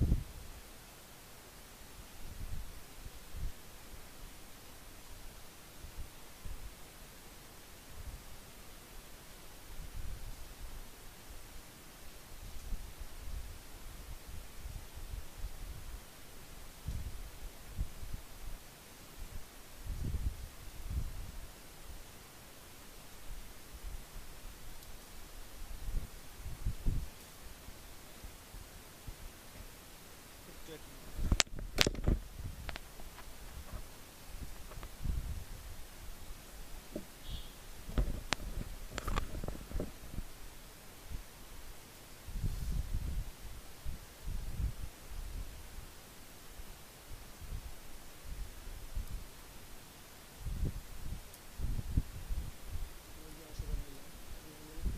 ওই যে অংশটা নিলাম,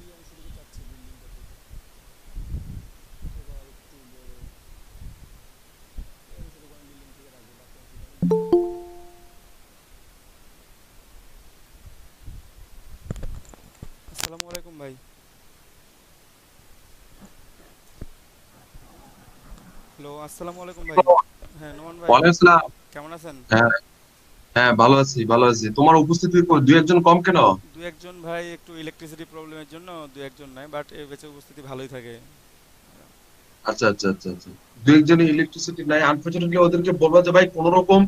এই অংশটুকু চাচ্ছি বিল্ডিংটা থেকে, অথবা আর একটু বড় এই অংশটুকু আমি বিল্ডিং থেকে রাখবো, বাকি অংশটা আমি আসসালামু আলাইকুম ভাই। হ্যালো, আসসালামু আলাইকুম ভাই। হ্যাঁ, নোমান ভাই, ওয়ালাইকুম আসসালাম। কেমন আছেন? হ্যাঁ, হ্যাঁ, ভালো আছি, ভালো আছি। তোমার উপস্থিতি দুই একজন কম কেন? দু একজন ভাই, একটু ইলেকট্রিসিটি প্রবলেমের জন্য দু একজন নাই, বাট এর বেঁচে উপস্থিতি ভালোই থাকে। আচ্ছা, আচ্ছা, আচ্ছা, আচ্ছা। দুই একজন ইলেকট্রিসিটি নাই, আনফরচুনেটলি ওদেরকে বলবা যে ভাই কোন রকম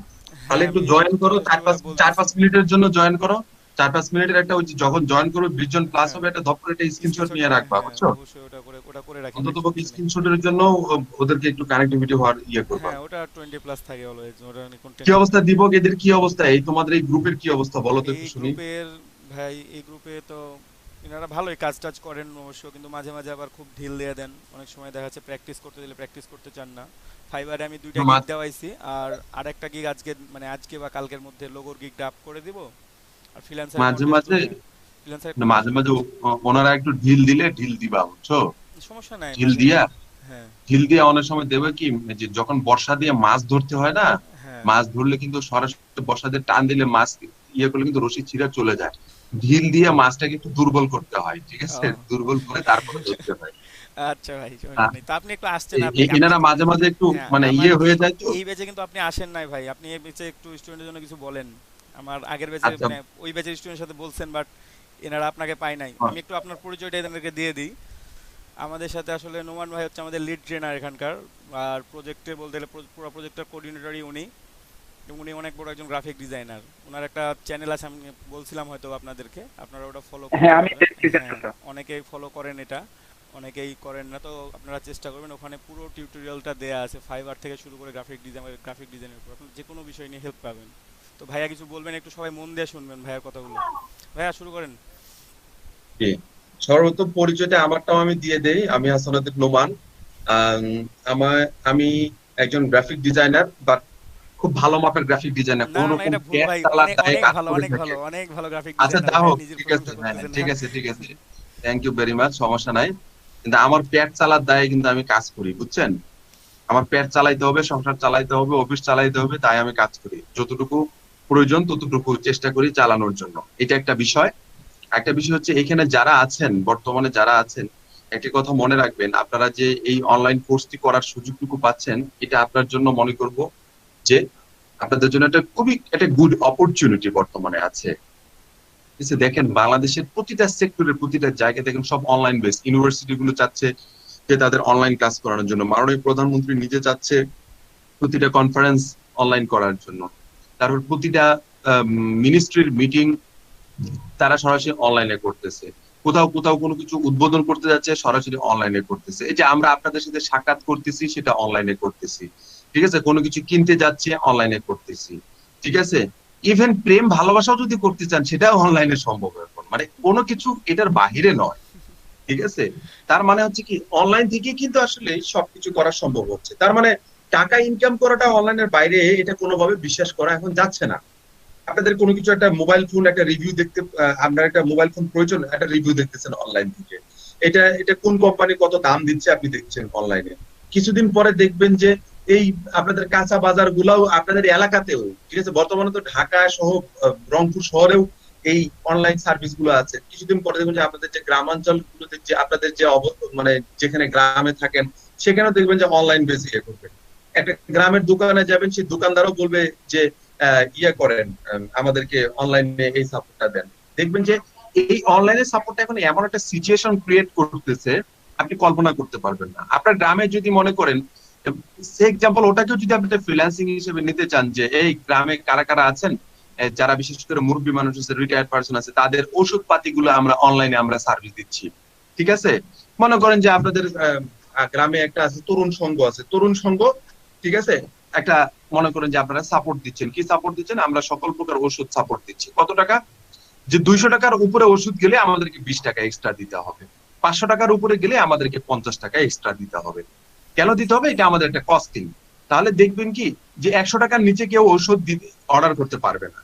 খালি হ্যাঁ, একটু আমি জয়েন করো, যথাসময়ে চার বলতেছি। পাঁচ মিনিটের জন্য জয়েন করো। 4-5 মিনিটের একটা, ওই যে যখন জয়েন করবে 20 জন প্লাস হ্যাঁ হবে, একটা ধপ করে একটা স্ক্রিনশট স্ক্রিনশট নিয়ে নিয়ে, রাখবা, হ্যাঁ বুঝছো? অবশ্যই ওটা করে রাখি ভাই, অন্তত সমস্যা নেই। স্ক্রিনশটের জন্য ওদেরকে একটু কানেক্টিভিটি হওয়ার করবা। হ্যাঁ ওটা 20+ থাকে অলওয়েজ, ওটা নিয়ে কোনো কি টেনশন অবস্থা নেই। দীপক, এদের কি অবস্থা? এই তোমাদের এই গ্রুপের কি অবস্থা বলো তো এই একটু শুনি। গ্রুপের ভাই, এই গ্রুপে তো এনারা ভালোই কাজ টাজ করেন অবশ্য, কিন্তু মাঝে মাঝে আবার খুব ঢিল দিয়ে দেন। অনেক সময় দেখা যাচ্ছে প্র্যাকটিস করতে দিলে প্র্যাকটিস করতে চান না। ফাইবারে আমি 2টা গিগ মা- দেওয়াইছি, আর আরেকটা গিগ আজকে মানে আজকে বা কালকের মধ্যে লোগোর গিগটা আপ করে দিব। আর ফ্রিল্যান্সারে মাঝে কন্টেস্ট, মাঝে হ্যাঁ ফ্রিল্যান্সারে মাঝে কন্টেস্ট মাঝে করতেছি। ওনারা একটু ঢিল দিলে ঢিল দিবা, বুঝছো? সমস্যা নাই ঢিল মাঝে, দিয়া হ্যাঁ ঢিল দিয়ে অনেক সময় দেবে কি, যে যখন বর্ষা দিয়ে মাছ ধরতে হয় না, হ্যাঁ। মাছ ধরলে কিন্তু সরাসরি বর্ষা দিয়ে টান দিলে মাছ করলে কিন্তু রশি ছিঁড়ে চলে যায়। ঢিল দিয়ে মাছটাকে একটু দুর্বল করতে হয়, ঠিক আছে? ও দুর্বল করে তারপরে ধরতে হয়। আচ্ছা ভাই, সমস্যা নেই। তো আপনি একটু আসছেন, আপনি আপনি এনারা মাঝে মাঝে একটু হ্যাঁ মানে আমার হয়ে এই যায় তো। এই ব্যাচে কিন্তু আপনি আসেন নাই ভাই, আপনি এই ব্যাচে একটু স্টুডেন্টের জন্য কিছু বলেন। আমার আগের ব্যাচে আচ্ছা, মানে ওই ব্যাচের স্টুডেন্টের সাথে বলছেন, বাট এনারা আপনাকে পায় নাই। আমি একটু আপনার পরিচয়টা এদেরকে দিয়ে দিই। আমাদের সাথে আসলে নোমান ভাই হচ্ছে আমাদের লিড ট্রেনার এখানকার, আর প্রজেক্টে বলতে গেলে পুরো প্রজেক্টের কোঅর্ডিনেটরই উনি, এবং উনি অনেক বড় একজন গ্রাফিক ডিজাইনার। ওনার একটা চ্যানেল আছে, আমি বলছিলাম হয়তো আপনাদেরকে, আপনারা ওটা ফলো করতে হ্যাঁ, আমি পারবেন। দেখছি হ্যাঁ চ্যানেলটা। অনেকেই ফলো করেন এটা, অনেকেই করেন না। তো আপনারা চেষ্টা করবেন, ওখানে পুরো টিউটোরিয়ালটা দেয়া আছে ফাইবার থেকে শুরু করে গ্রাফিক ডিজাইনের উপর আপনার যে কোনো বিষয় নিয়ে হেল্প পাবেন। তো ভাইয়া কিছু বলবেন, একটু সবাই মন দিয়ে শুনবেন ভাইয়ার কথাগুলো। ভাইয়া শুরু করেন। জি। সর্বপ্রথম পরিচয়টা আমারটাও আমি দিয়ে দেই, আমি হাসানুদ্দিন নোমান। আম, আমি একজন গ্রাফিক ডিজাইনার, বাট খুব ভালো মাপের গ্রাফিক ডিজাইনার, না কোন না না, রকম এটা ভুল পেট ভাই, চালার অনেক দায়ে অনেক কাজ ভালো, করে অনেক থাকে। ভালো, অনেক ভালো গ্রাফিক আচ্ছা, ডিজাইনার যা ভাই, হোক, নিজের ঠিক আছে, প্রশংসা হ্যাঁ করতেছেন না। ঠিক আছে, ঠিক আছে। থ্যাংক ইউ ভেরি মাচ, সমস্যা নাই। কিন্তু আমার পেট চালার দায়ে কিন্তু আমি কাজ করি, বুঝছেন? আমার পেট চালাইতে হবে, সংসার চালাইতে হবে, অফিস চালাইতে হবে, তাই আমি কাজ করি। যতটুকু প্রয়োজন ততটুকু চেষ্টা করি চালানোর জন্য। এটা একটা বিষয়। একটা বিষয় হচ্ছে, এখানে যারা আছেন, বর্তমানে যারা আছেন, একটি কথা মনে রাখবেন, আপনারা যে এই অনলাইন কোর্সটি করার সুযোগটুকু পাচ্ছেন, এটা আপনার জন্য মনে করব যে আপনাদের জন্য একটা খুবই একটা গুড অপরচুনিটি বর্তমানে আছে। ঠিক আছে? দেখেন, বাংলাদেশের প্রতিটা সেক্টরের প্রতিটা জায়গায় দেখেন সব অনলাইন বেস। ইউনিভার্সিটি গুলো চাচ্ছে যে তাদের অনলাইন ক্লাস করানোর জন্য, মাননীয় প্রধানমন্ত্রী নিজে চাচ্ছে প্রতিটা কনফারেন্স অনলাইন করার জন্য। তারপর প্রতিটা মিনিস্ট্রির মিটিং তারা সরাসরি অনলাইনে করতেছে। কোথাও কোথাও কোনো কিছু উদ্বোধন করতে যাচ্ছে, সরাসরি অনলাইনে করতেছে। এই যে আমরা আপনাদের সাথে সাক্ষাৎ করতেছি, সেটা অনলাইনে করতেছি। ঠিক আছে? কোনো কিছু কিনতে যাচ্ছে, অনলাইনে করতেছি। ঠিক আছে? ইভেন প্রেম ভালোবাসাও যদি করতে চান, সেটাও অনলাইনে সম্ভব এখন। মানে কোনো কিছু এটার বাহিরে নয়। ঠিক আছে? তার মানে হচ্ছে কি, অনলাইন থেকে কিন্তু আসলে সবকিছু করা সম্ভব হচ্ছে। তার মানে টাকা ইনকাম করাটা অনলাইনের বাইরে, এটা কোনোভাবে বিশ্বাস করা এখন যাচ্ছে না। আপনাদের কোনো কিছু একটা মোবাইল ফোন একটা রিভিউ দেখতে, আপনার একটা মোবাইল ফোন প্রয়োজন, একটা রিভিউ দেখতেছেন অনলাইন থেকে। এটা এটা কোন কোম্পানি কত দাম দিচ্ছে আপনি দেখছেন অনলাইনে। কিছুদিন পরে দেখবেন যে এই আপনাদের কাঁচা বাজার গুলাও আপনাদের এলাকাতেও, ঠিক আছে, বর্তমানে তো ঢাকা সহ রংপুর শহরেও এই অনলাইন সার্ভিস গুলো আছে। কিছুদিন পরে দেখবেন যে আপনাদের যে গ্রামাঞ্চল গুলোতে, যে আপনাদের যে মানে যেখানে গ্রামে থাকেন, সেখানেও দেখবেন যে অনলাইন বেসে করবেন। একটা গ্রামের দোকানে যাবেন, সেই দোকানদারও বলবে যে করেন, আমাদেরকে অনলাইনে এই সাপোর্টটা দেন। দেখবেন যে এই অনলাইনে সাপোর্টটা এখন এমন একটা সিচুয়েশন ক্রিয়েট করতেছে, আপনি কল্পনা করতে পারবেন না। আপনার গ্রামে যদি মনে করেন, সে এক্সাম্পল, ওটাকেও যদি আপনি ফ্রিল্যান্সিং হিসেবে নিতে চান, যে এই গ্রামে কারা কারা আছেন, যারা বিশেষ করে মুরব্বী মানুষ আছে, রিটায়ার্ড পার্সন আছে, তাদের ওষুধ পাতিগুলো আমরা অনলাইনে আমরা সার্ভিস দিচ্ছি। ঠিক আছে? মনে করেন যে আপনাদের গ্রামে একটা আছে তরুণ সংঘ, আছে তরুণ সংঘ, ঠিক আছে, একটা, মনে করেন যে আপনারা সাপোর্ট দিচ্ছেন। কি সাপোর্ট দিচ্ছেন? আমরা সকল প্রকার ওষুধ সাপোর্ট দিচ্ছি। কত টাকা? যে 200 টাকার উপরে ওষুধ গেলে আমাদেরকে 20 টাকা এক্সট্রা দিতে হবে। 500 টাকার উপরে গেলে আমাদেরকে 50 টাকা এক্সট্রা দিতে হবে। কেন দিতে হবে? এটা আমাদের একটা কস্টিং। তাহলে দেখবেন কি, যে 100 টাকার নিচে কেউ ওষুধ অর্ডার করতে পারবে না।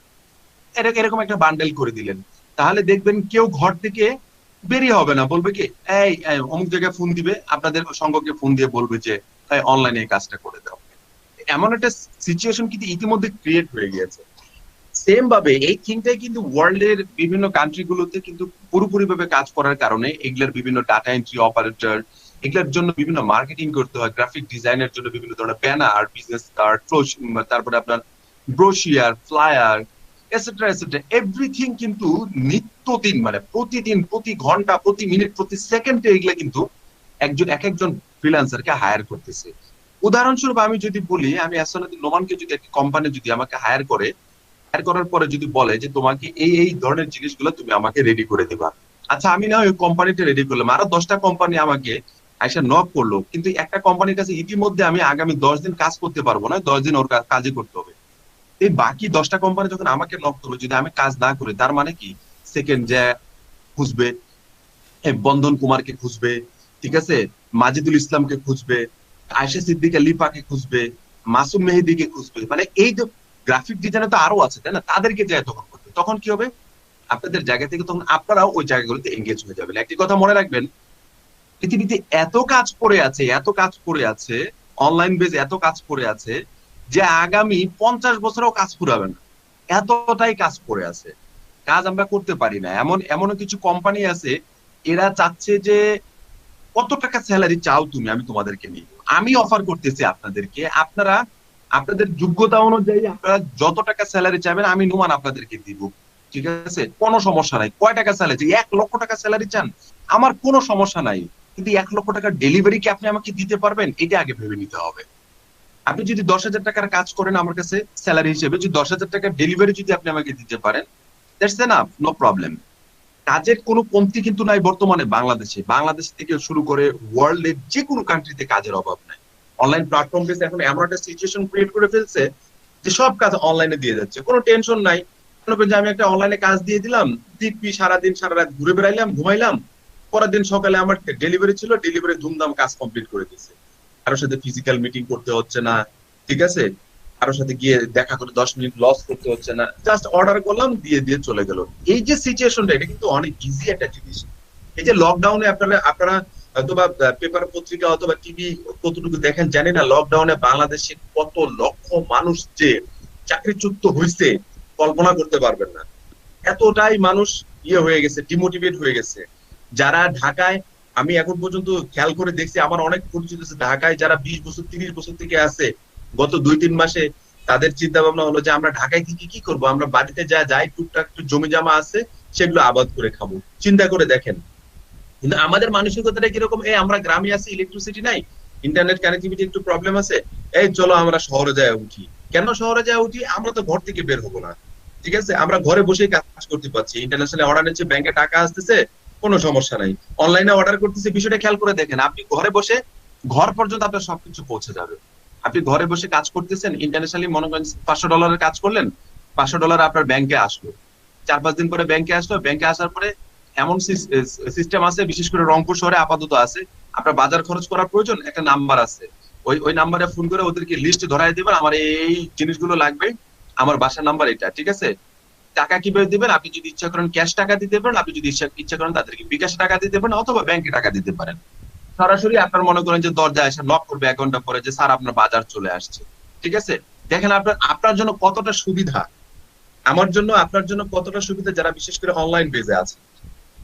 এরকম একটা বান্ডেল করে দিলেন। তাহলে দেখবেন কেউ ঘর থেকে বেরিয়ে হবে না, বলবে কি, এই অমুক জায়গায় ফোন দিবে, আপনাদের সঙ্গকে ফোন দিয়ে বলবে যে অনলাইনে এই কাজটা করে দাও। এমন একটা সিচুয়েশন কিন্তু ইতিমধ্যে ক্রিয়েট হয়ে গিয়েছে। সেম ভাবে এই থিংটাই কিন্তু ওয়ার্ল্ড এর বিভিন্ন কান্ট্রি গুলোতে কিন্তু পুরোপুরি ভাবে কাজ করার কারণে, এগুলোর বিভিন্ন ডাটা এন্ট্রি অপারেটর, এগুলোর জন্য বিভিন্ন মার্কেটিং করতে হয়, গ্রাফিক ডিজাইনের জন্য বিভিন্ন ধরনের ব্যানার, বিজনেস কার্ড, তারপরে আপনার brochure, flyer, etcetera etcetera, everything কিন্তু নিত্যদিন, মানে প্রতিদিন, প্রতি ঘন্টা, প্রতি মিনিট, প্রতি সেকেন্ডে এগুলা কিন্তু একজন ফ্রিল্যান্সারকে হায়ার করতেছে। উদাহরণস্বরূপ আমি যদি বলি, আমি আসলে নোমানকে যদি একটা কোম্পানি যদি আমাকে হায়ার করে, হায়ার করার পরে যদি বলে যে তোমাকে এই এই ধরনের জিনিসগুলো তুমি আমাকে রেডি করে দিবা, আচ্ছা আমি না ওই কোম্পানিটা রেডি করলাম, আরো 10টা কোম্পানি আমাকে আইসা নক করলো, কিন্তু একটা কোম্পানির কাছে ইতিমধ্যে আমি আগামী 10 দিন কাজ করতে পারবো না, 10 দিন ওর কাজই করতে হবে। এই বাকি 10টা কোম্পানি যখন আমাকে নক করবে, যদি আমি কাজ না করি, তার মানে কি সেকেন্ড যে খুঁজবে, বন্ধন কুমারকে খুঁজবে, ঠিক আছে, মাজিদুল ইসলামকে খুঁজবে, আয়েশা সিদ্দিকা লিপাকে খুঁজবে, মাসুম মেহেদিকে খুঁজবে, মানে এই যে গ্রাফিক ডিজাইনার তো আরো আছে তাই না, তাদেরকে যায় তখন করবে। তখন কি হবে, আপনাদের জায়গা থেকে তখন আপনারাও ওই জায়গাগুলোতে এঙ্গেজ হয়ে যাবেন। একটি কথা মনে রাখবেন, পৃথিবীতে এত কাজ পড়ে আছে, এত কাজ পড়ে আছে, অনলাইন বেজ এত কাজ পড়ে আছে যে আগামী 50 বছরও কাজ ফুরাবে না, এতটাই কাজ পড়ে আছে। কাজ আমরা করতে পারি না, এমনও কিছু কোম্পানি আছে, এরা চাচ্ছে যে কত টাকা স্যালারি চাও তুমি, আমি তোমাদেরকে নিই, আমি অফার করতেছি আপনাদেরকে, আপনারা আপনাদের যোগ্যতা অনুযায়ী আপনারা যত টাকা স্যালারি চাইবেন আমি নুমান আপনাদেরকে দিব, ঠিক আছে, কোনো সমস্যা নাই। কয় টাকা স্যালারি, 1 লক্ষ টাকা স্যালারি চান, আমার কোনো সমস্যা নাই, কিন্তু 1 লক্ষ টাকা ডেলিভারি কি আপনি আমাকে দিতে পারবেন, এটা আগে ভেবে নিতে হবে। আপনি যদি 10,000 টাকার কাজ করেন আমার কাছে স্যালারি হিসেবে, যদি 10,000 টাকার ডেলিভারি যদি আপনি আমাকে দিতে পারেন, দ্যাটস এনাফ, নো প্রবলেম। কাজের কোনো কমতি কিন্তু নাই বর্তমানে বাংলাদেশে, বাংলাদেশ থেকে শুরু করে ওয়ার্ল্ডের যে কোনো কান্ট্রিতে কাজের অভাব নাই। অনলাইন প্ল্যাটফর্ম বেস এখন এমন একটা সিচুয়েশন ক্রিয়েট করে ফেলছে যে সব কাজ অনলাইনে দিয়ে যাচ্ছে, কোনো টেনশন নাই। মনে করেন যে আমি একটা অনলাইনে কাজ দিয়ে দিলাম, দিব্যি সারাদিন সারা রাত ঘুরে বেড়াইলাম, ঘুমাইলাম, পরের দিন সকালে আমার ডেলিভারি ছিল, ডেলিভারি ধুমধাম কাজ কমপ্লিট করে দিচ্ছে, কারোর সাথে ফিজিক্যাল মিটিং করতে হচ্ছে না, ঠিক আছে, কারোর সাথে গিয়ে দেখা করে 10 মিনিট লস করতে হচ্ছে না, জাস্ট অর্ডার করলাম, দিয়ে দিয়ে চলে গেল। এই যে সিচুয়েশনটা, এটা কিন্তু অনেক ইজি একটা জিনিস। এই যে লকডাউনে আপনারা আপনারা অথবা পেপার পত্রিকা অথবা টিভি কতটুকু দেখেন জানি না, লকডাউনে বাংলাদেশে কত লক্ষ মানুষ যে চাকরিচ্যুত হয়েছে কল্পনা করতে পারবেন না। এতটাই মানুষ হয়ে গেছে, ডিমোটিভেট হয়ে গেছে। যারা ঢাকায়, আমি এখন পর্যন্ত খেয়াল করে দেখছি, আমার অনেক পরিচিত আছে ঢাকায় যারা 20 বছর 30 বছর থেকে আছে, গত 2-3 মাসে তাদের চিন্তা ভাবনা হলো যে আমরা ঢাকায় থেকে কি করব, আমরা বাড়িতে যাই টুকটাক একটু জমি জমা আছে সেগুলো আবাদ করে খাবো। চিন্তা করে দেখেন, কিন্তু আমাদের মানসিকতাটা কিরকম, আমরা গ্রামে আছি, ইলেকট্রিসিটি নাই, ইন্টারনেট কানেক্টিভিটি একটু প্রবলেম আছে, এই চলো আমরা শহরে যায় উঠি। কেন শহরে যায় উঠি, আমরা তো ঘর থেকে বের হবো না, ঠিক আছে, আমরা ঘরে বসেই কাজ করতে পারছি, ইন্টারন্যাশনাল অর্ডার নিচ্ছে, ব্যাংকে টাকা আসতেছে, কোনো সমস্যা নাই, অনলাইনে অর্ডার করতেছে। বিষয়টা খেয়াল করে দেখেন, আপনি ঘরে বসে ঘর পর্যন্ত আপনার সবকিছু পৌঁছে যাবে। আপনি ঘরে বসে কাজ করতেছেন, ইন্টারন্যাশনালি মনে করেন $500 কাজ করলেন, $500 আপনার ব্যাংকে আসলো, 4-5 দিন পরে ব্যাংকে আসলো, ব্যাংকে আসার পরে এমন সিস্টেম আছে, বিশেষ করে রংপুর শহরে আপাতত আছে, আপনার বাজার খরচ করার প্রয়োজন, একটা নাম্বার আছে, ওই নাম্বারে ফোন করে ওদেরকে লিস্ট ধরাই দিবেন, আমার এই জিনিসগুলো লাগবে, আমার বাসার নাম্বার এটা, ঠিক আছে। টাকা কিভাবে দিবেন, আপনি যদি ইচ্ছা করেন ক্যাশ টাকা দিতে পারেন, আপনি যদি ইচ্ছা করেন তাদেরকে বিকাশ টাকা দিতে পারেন, অথবা ব্যাংকে টাকা দিতে পারেন। সরাসরি আপনার মনে করেন যে দরজায় এসে নক করবে 1 ঘন্টা পরে যে স্যার আপনার বাজার চলে আসছে, ঠিক আছে। দেখেন আপনার আপনার জন্য কতটা সুবিধা, আমার জন্য আপনার জন্য কতটা সুবিধা, যারা বিশেষ করে অনলাইন বেজে আছে,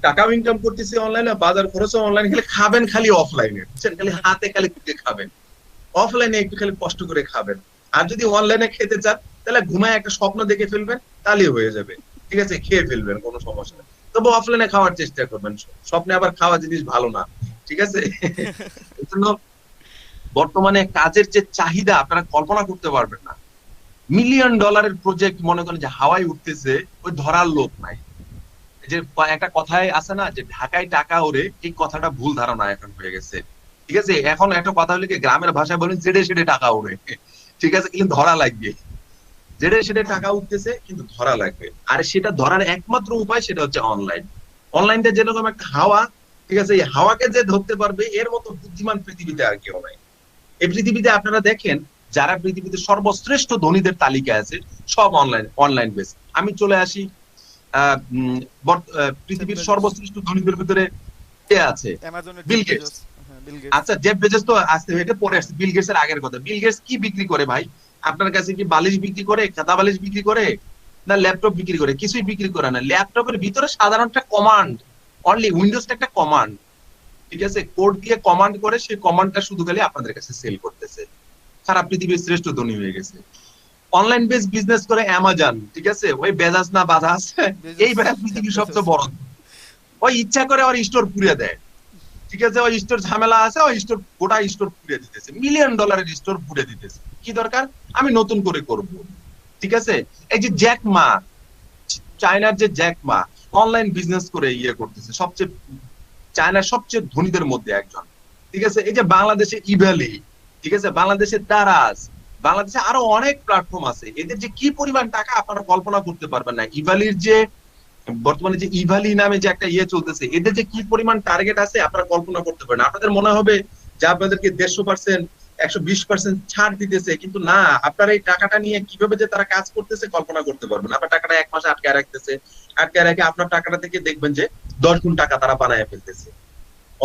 টাকাও ইনকাম করতেছি অনলাইনে, বাজার খরচও অনলাইনে, খালি খাবেন খালি অফলাইনে, বুঝছেন, খালি হাতে খালি তুলে খাবেন, অফলাইনে একটু খালি কষ্ট করে খাবেন। আর যদি অনলাইনে খেতে চান তাহলে ঘুমায় একটা স্বপ্ন দেখে ফেলবেন, তাহলেই হয়ে যাবে, ঠিক আছে, খেয়ে ফেলবেন, কোনো সমস্যা নেই। তবে অফলাইনে খাওয়ার চেষ্টা করবেন, স্বপ্নে আবার খাওয়া জিনিস ভালো না, ঠিক আছে। এই জন্য বর্তমানে কাজের যে চাহিদা আপনারা কল্পনা করতে পারবেন না। $1,000,000 প্রজেক্ট মনে করেন যে হাওয়ায় উঠতেছে, ওই ধরার লোক নাই। এই যে একটা কথাই আছে না যে ঢাকায় টাকা ওরে, এই কথাটা ভুল ধারণা এখন হয়ে গেছে, ঠিক আছে। এখন একটা কথা হলো কি, গ্রামের ভাষায় বলেন জেডে সেডে টাকা ওরে, ঠিক আছে, কিন্তু ধরা লাগবে, জেডে সেডে টাকা উঠতেছে কিন্তু ধরা লাগবে। আর সেটা ধরার একমাত্র উপায় সেটা হচ্ছে অনলাইন। অনলাইনটা যেরকম একটা হাওয়া, ঠিক আছে, এই হাওয়াকে যে ধরতে পারবে এর মতো বুদ্ধিমান পৃথিবীতে আর কেউ নাই। এই পৃথিবীতে আপনারা দেখেন, যারা পৃথিবীতে সর্বশ্রেষ্ঠ ধনীদের তালিকায় আছে সব অনলাইন বেস। আমি চলে আসি পৃথিবীর সর্বশ্রেষ্ঠ ধনীদের ভিতরে কে আছে, অ্যামাজনের বিল জেফ গেটস। বেজোস। হ্যাঁ, বিল গেটস। আচ্ছা জেফ বেজোস তো আসতে এটা পরে আসছে, বিল গেটস এর আগের কথা। বিল গেটস কি বিক্রি করে ভাই, আপনার কাছে কি বালিশ বিক্রি করে, খাতা বালিশ বিক্রি করে, না ল্যাপটপ বিক্রি করে? কিছুই বিক্রি করে না। ল্যাপটপের ভিতরে সাধারণ একটা কমান্ড, অনলি উইন্ডোজটা একটা কমান্ড, ঠিক আছে, কোড দিয়ে কমান্ড করে, সেই কমান্ডটা শুধু খালি আপনাদের কাছে সেল করতেছে। সারা পৃথিবীর শ্রেষ্ঠ ধনী হয়ে গেছে। অনলাইন বেস বিজনেস করে অ্যামাজন, ঠিক আছে, ওই বেজাস না বাজাস, এই বেটা পৃথিবীর সবচেয়ে বড়। ওই ইচ্ছা করে ওর স্টোর পুড়িয়ে দেয়, ঠিক আছে, ওই স্টোর ঝামেলা আছে, ওই স্টোর গোটা স্টোর পুড়িয়ে দিতেছে, $1,000,000 স্টোর পুড়িয়ে দিতেছে। কি দরকার, আমি নতুন করে করব, ঠিক আছে? এই যে জ্যাক মা, চায়নার যে জ্যাক মা অনলাইন বিজনেস করে ইয়ে করতেছে, সবচেয়ে চায়নার সবচেয়ে ধনীদের মধ্যে একজন। ঠিক আছে? এই যে বাংলাদেশে ইভ্যালি, ঠিক আছে, বাংলাদেশে দারাজ, বাংলাদেশে আরো অনেক প্ল্যাটফর্ম আছে, এদের যে কি পরিমাণ টাকা আপনারা কল্পনা করতে পারবেন না। ইভ্যালির যে বর্তমানে যে ইভালি নামে যে একটা ইয়ে চলতেছে, এদের যে কি পরিমাণ টার্গেট আছে আপনারা কল্পনা করতে পারেন। আপনাদের মনে হবে যে আপনাদেরকে 150%, 120% ছাড় দিতেছে, কিন্তু না, আপনার এই টাকাটা নিয়ে কিভাবে যে তারা কাজ করতেছে কল্পনা করতে পারবেন। আপনার টাকাটা 1 মাসে আটকে রাখতেছে, আটকে রেখে আপনার টাকাটা থেকে দেখবেন যে 10 গুণ টাকা তারা বানায় ফেলতেছে।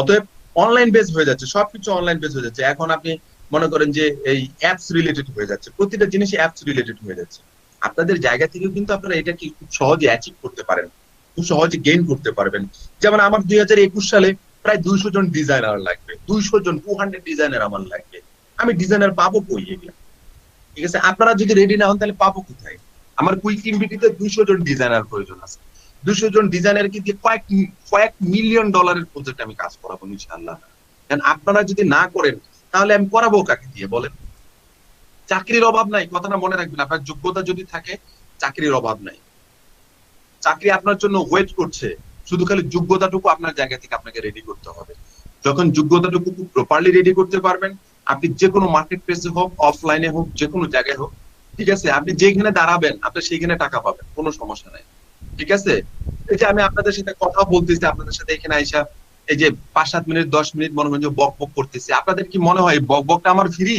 অতএব অনলাইন বেস হয়ে যাচ্ছে, সবকিছু অনলাইন বেস হয়ে যাচ্ছে। এখন আপনি মনে করেন যে এই অ্যাপস রিলেটেড হয়ে যাচ্ছে, প্রতিটা জিনিস অ্যাপস রিলেটেড হয়ে যাচ্ছে। আপনাদের জায়গা থেকেও কিন্তু আপনারা এটা কি খুব সহজে অ্যাচিভ করতে পারেন, খুব সহজে গেইন করতে পারবেন। যেমন আমার 2021 সালে প্রায় 200 জন ডিজাইনার লাগবে, 200 জন, 200 ডিজাইনার আমার লাগবে। আমি ডিজাইনার পাবো কই এগুলা? ঠিক আছে, আপনারা যদি রেডি না হন তাহলে পাবো কোথায়? আমার কুইক ইনভিটিতে 200 জন ডিজাইনার প্রয়োজন আছে। 200 জন ডিজাইনার কি দিয়ে কয়েক মিলিয়ন ডলারের প্রজেক্ট আমি কাজ করাবো ইনশাআল্লাহ। কারণ আপনারা যদি না করেন তাহলে আমি করাবো কাকে দিয়ে বলেন? চাকরির অভাব নাই, কথাটা মনে রাখবেন। আপনার যোগ্যতা যদি থাকে চাকরির অভাব নাই। চাকরি আপনার জন্য ওয়েট করছে, শুধু খালি যোগ্যতাটুকু আপনার জায়গা থেকে আপনাকে রেডি করতে হবে। যখন যোগ্যতাটুকু প্রপারলি রেডি করতে পারবেন, আপনি যে কোনো মার্কেট প্লেসে হোক, অফলাইনে হোক, যে কোনো জায়গায় হোক, ঠিক আছে, আপনি যেখানে দাঁড়াবেন আপনি সেইখানে টাকা পাবেন, কোনো সমস্যা নাই। ঠিক আছে? এই যে আমি আপনাদের সাথে কথা বলতেছি, আপনাদের সাথে এখানে আইসা এই যে 5-7 মিনিট 10 মিনিট মনে হয় যে বক বক করতেছি, আপনাদের কি মনে হয় বক বকটা আমার ফ্রি?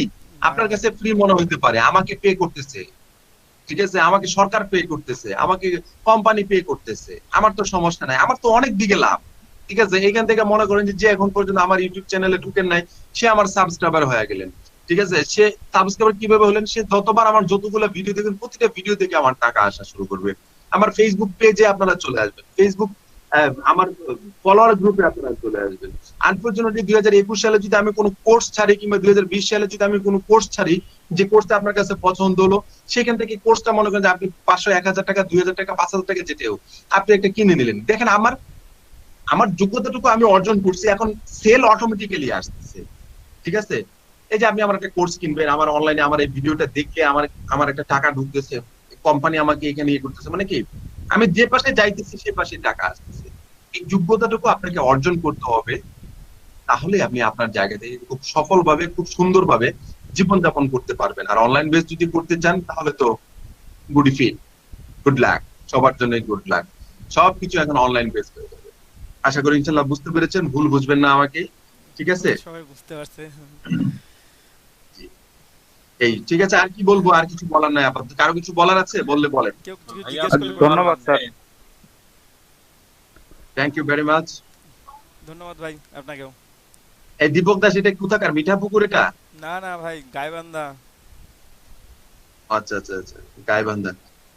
আপনার কাছে ফ্রি মনে হইতে পারে, আমাকে পে করতেছে, ঠিক আছে, আমাকে সরকার পে করতেছে, আমাকে কোম্পানি পে করতেছে, আমার তো সমস্যা নাই, আমার তো অনেক দিকে লাভ। ঠিক আছে, এখান থেকে মনে করেন যে এখন পর্যন্ত আমার ইউটিউব চ্যানেলে ঢুকেন নাই, সে আমার সাবস্ক্রাইবার হয়ে গেলেন। ঠিক আছে, সে সাবস্ক্রাইবার কিভাবে হলেন? সে যতবার আমার যতগুলো ভিডিও দেখবেন প্রতিটা ভিডিও থেকে আমার টাকা আসা শুরু করবে। আমার ফেসবুক পেজে আপনারা চলে আসবেন, ফেসবুক আমার ফলোয়ার গ্রুপে আপনারা চলে আসবেন। আনফরচুনেটলি 2021 সালে যদি আমি কোনো কোর্স ছাড়ি, কিংবা 2020 সালে যদি আমি কোনো কোর্স ছাড়ি, যে কোর্সটা আপনার কাছে পছন্দ হলো, সেখান থেকে কোর্সটা মনে করেন যে আপনি 500, 1000 টাকা, 2000 টাকা, 5000 টাকা যেতেও আপনি একটা কিনে নিলেন। দেখেন আমার আমার যোগ্যতাটুকু আমি অর্জন করছি, এখন সেল অটোমেটিক্যালি আসতেছে। ঠিক আছে, এই যে আপনি আমার একটা কোর্স কিনবেন, আমার অনলাইনে আমার এই ভিডিওটা দেখে আমার আমার একটা টাকা ঢুকতেছে, কোম্পানি আমাকে এখানে ইয়ে করতেছে, মানে কি আমি যে পাশে যাইতেছি সে পাশে টাকা আসতেছে। এই যোগ্যতাটুকু আপনাকে অর্জন করতে হবে, তাহলে আপনি আপনার জায়গা থেকে খুব সফলভাবে, খুব সুন্দরভাবে জীবনযাপন করতে পারবেন। আর অনলাইন বেস যদি করতে চান তাহলে তো গুড ফিট, গুড লাক, সবার জন্য গুড লাক। সবকিছু এখন অনলাইন বেস হয়ে যাবে। আশা করি ইনশাল্লাহ বুঝতে পেরেছেন, ভুল বুঝবেন না আমাকে। ঠিক আছে, সবাই বুঝতে পারছে। এই ঠিক আছে, আর কি বলবো? আর কিছু বলার নাই আপাতত। কারো কিছু বলার আছে বললে বলেন। কেউ কিছু ভাইয়া, জিজ্ঞেস করলে ধন্যবাদ sir. Thank you very much. ধন্যবাদ ভাই আপনাকেও। এই দীপক দাস, এটা কোথাকার? মিঠাপুকুর এটা? না না ভাই, গাইবান্ধা। আচ্ছা আচ্ছা আচ্ছা, গাইবান্ধা।